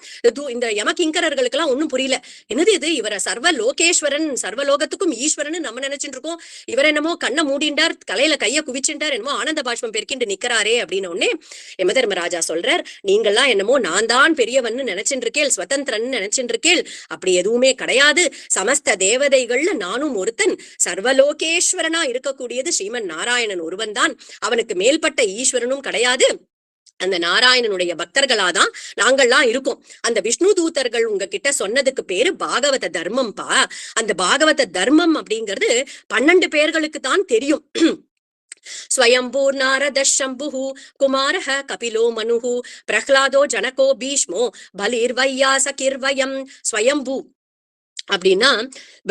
இந்த யமகிங்கரர்களுக்கு எல்லாம் ஒண்ணும் புரியல, என்னது இது, இவரை சர்வ லோகேஸ்வரன் சர்வலோகத்துக்கும் ஈஸ்வரன் நம்ம நினைச்சுட்டு இருக்கோம், இவர் என்னமோ கண்ணை மூடிண்டார், தலையில கைய குவிச்சுட்டார், என்னமோ ஆனந்த பாஷ்பம் பெருக்கிட்டு நிக்கிறாரே அப்படின்னு உடனே யமதர்மராஜா சொல்றார், நீங்கள்லாம் என்னமோ நான் தான் பெரியவன்னு நினைச்சுட்டு இருக்கேள், ஸ்வதந்திரன் நினைச்சுட்டு இருக்கேள், அப்படி எதுவுமே கிடையாது. சமஸ்த தேவதைகள்ல நானும் ஒருத்தன். சர்வலோகேஸ்வரனா இருக்கக்கூடியது ஸ்ரீமன் நாராயணன் ஒருவன் தான், அவனுக்கு மேல்பட்ட ஈஸ்வரனும் கிடையாது. அந்த நாராயணனுடைய பக்தர்களாதான் நாங்கள்லாம் இருக்கோம். அந்த விஷ்ணு தூதர்கள் உங்ககிட்ட சொன்னதுக்கு பேரு பாகவத தர்மம்பா. அந்த பாகவத தர்மம் அப்படிங்கிறது 12 பேர்களுக்கு தான் தெரியும். ஸ்வயம்பூர் நாரத சம்புஹு குமாரஹ கபிலோ மனுஹு பிரஹ்லாதோ ஜனகோ பீஷ்மோ பலிர் வையாசகிர்வயம். ஸ்வயம்பூ அப்படின்னா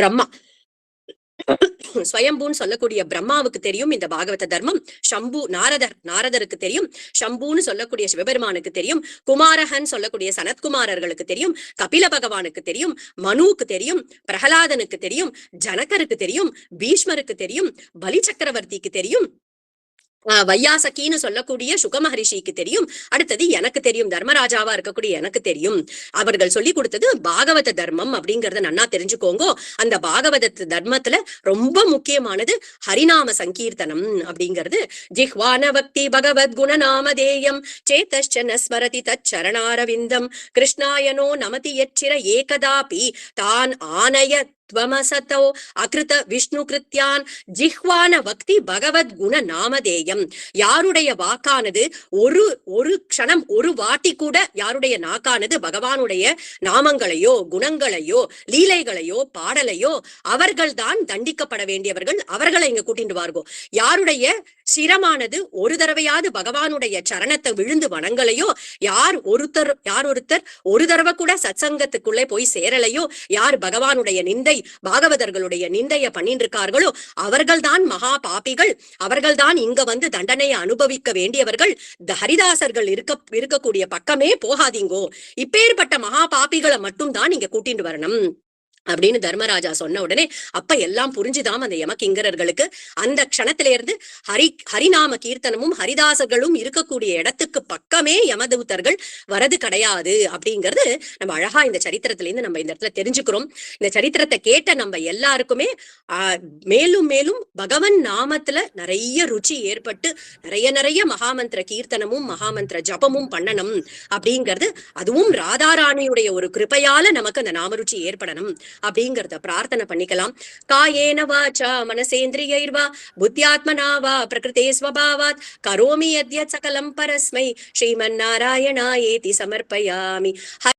பிரம்மா, ஸ்வயம்பூன்னு சொல்லக்கூடிய பிரம்மாவுக்கு தெரியும் இந்த பாகவத தர்மம். சம்பு நாரதருக்கு தெரியும். சம்புன்னு சொல்லக்கூடிய சிவபெருமானுக்கு தெரியும். குமாரகன் சொல்லக்கூடிய சனத்குமாரர்களுக்கு தெரியும். கபில பகவானுக்கு தெரியும். மனுவுக்கு தெரியும். பிரகலாதனுக்கு தெரியும். ஜனகருக்கு தெரியும். பீஷ்மருக்கு தெரியும். பலி சக்கரவர்த்திக்கு தெரியும். வையாசகின்னு சொல்லக்கூடிய சுக மகரிஷிக்கு தெரியும். அடுத்தது எனக்கு தெரியும், தர்மராஜாவா இருக்கக்கூடிய எனக்கு தெரியும். அவர்கள் சொல்லி கொடுத்தது பாகவத தர்மம் அப்படிங்கறத நன்னா தெரிஞ்சுக்கோங்க. அந்த பாகவத தர்மத்துல ரொம்ப முக்கியமானது ஹரிநாம சங்கீர்த்தனம் அப்படிங்கிறது. ஜிஹ்வான பக்தி பகவத் குணநாமதேயம் சேதச்சன ஸ்மரதி தச்சரணாரவிந்தம் கிருஷ்ணாயனோ நமதி யச்சிர ஏகதாபி தான் ஆனய துவமசதோ அகிருத விஷ்ணு கிருத்யான் ஜிஹ்வான பக்தி பகவத் குண நாமதேயம். யாருடைய வாக்கானது ஒரு க்ஷணம் ஒரு வாட்டி கூட யாருடைய நாக்கானது பகவானுடைய நாமங்களையோ குணங்களையோ லீலைகளையோ பாடலையோ அவர்கள்தான் தண்டிக்கப்பட வேண்டியவர்கள். அவர்களை இங்க கூட்டிட்டு வார்கோ. யாருடைய சிரமானது ஒரு தடவையாவது பகவானுடைய சரணத்தை விழுந்து வணங்கலையோ, யார் ஒருத்தர் ஒரு தடவை கூட சத்சங்கத்துக்குள்ளே போய் சேரலையோ, யார் பகவானுடைய நிந்தை பாகவதர்களுடைய நிந்தைய பண்ணிட்டு இருக்கார்களோ அவர்கள்தான் மகா பாபிகள். அவர்கள்தான் இங்க வந்து தண்டனையை அனுபவிக்க வேண்டியவர்கள். ஹரிதாசர்கள் இருக்கக்கூடிய பக்கமே போகாதீங்கோ. இப்பேற்பட்ட மகா பாபிகளை மட்டும் தான் இங்க கூட்டிட்டு வரணும். அப்படின்னு தர்மராஜா சொன்ன உடனே அப்ப எல்லாம் புரிஞ்சுதாம் அந்த யமகிங்கரர்களுக்கு. அந்த க்ஷணத்தில இருந்து ஹரிநாம கீர்த்தனமும் ஹரிதாசர்களும் இருக்கக்கூடிய இடத்துக்கு பக்கமே யமதூதர்கள் வரது கிடையாது அப்படிங்கிறது நம்ம அழகா இந்த சரித்திரத்துல இருந்து நம்ம இந்த இடத்துல தெரிஞ்சுக்கிறோம். இந்த சரித்திரத்தை கேட்ட நம்ம எல்லாருக்குமே மேலும் மேலும் பகவன் நாமத்துல நிறைய ருச்சி ஏற்பட்டு நிறைய நிறைய மகாமந்திர கீர்த்தனமும் மகாமந்திர ஜபமும் பண்ணணும் அப்படிங்கிறது, அதுவும் ராதாராணியுடைய ஒரு கிருபையால நமக்கு அந்த நாமருச்சி ஏற்படணும் அப்படிங்கறத பிரார்த்தனை பண்ணிக்கலாம். காயேன வாச்சா மனசேந்திரியைர்வா புத்தியாத்மனா வா பிரகிருதே ஸ்வபாவாத் கரோமி யத்யத் சகலம் பரஸ்மை ஸ்ரீமன்னாராயணாயேதி சமர்ப்பயாமி.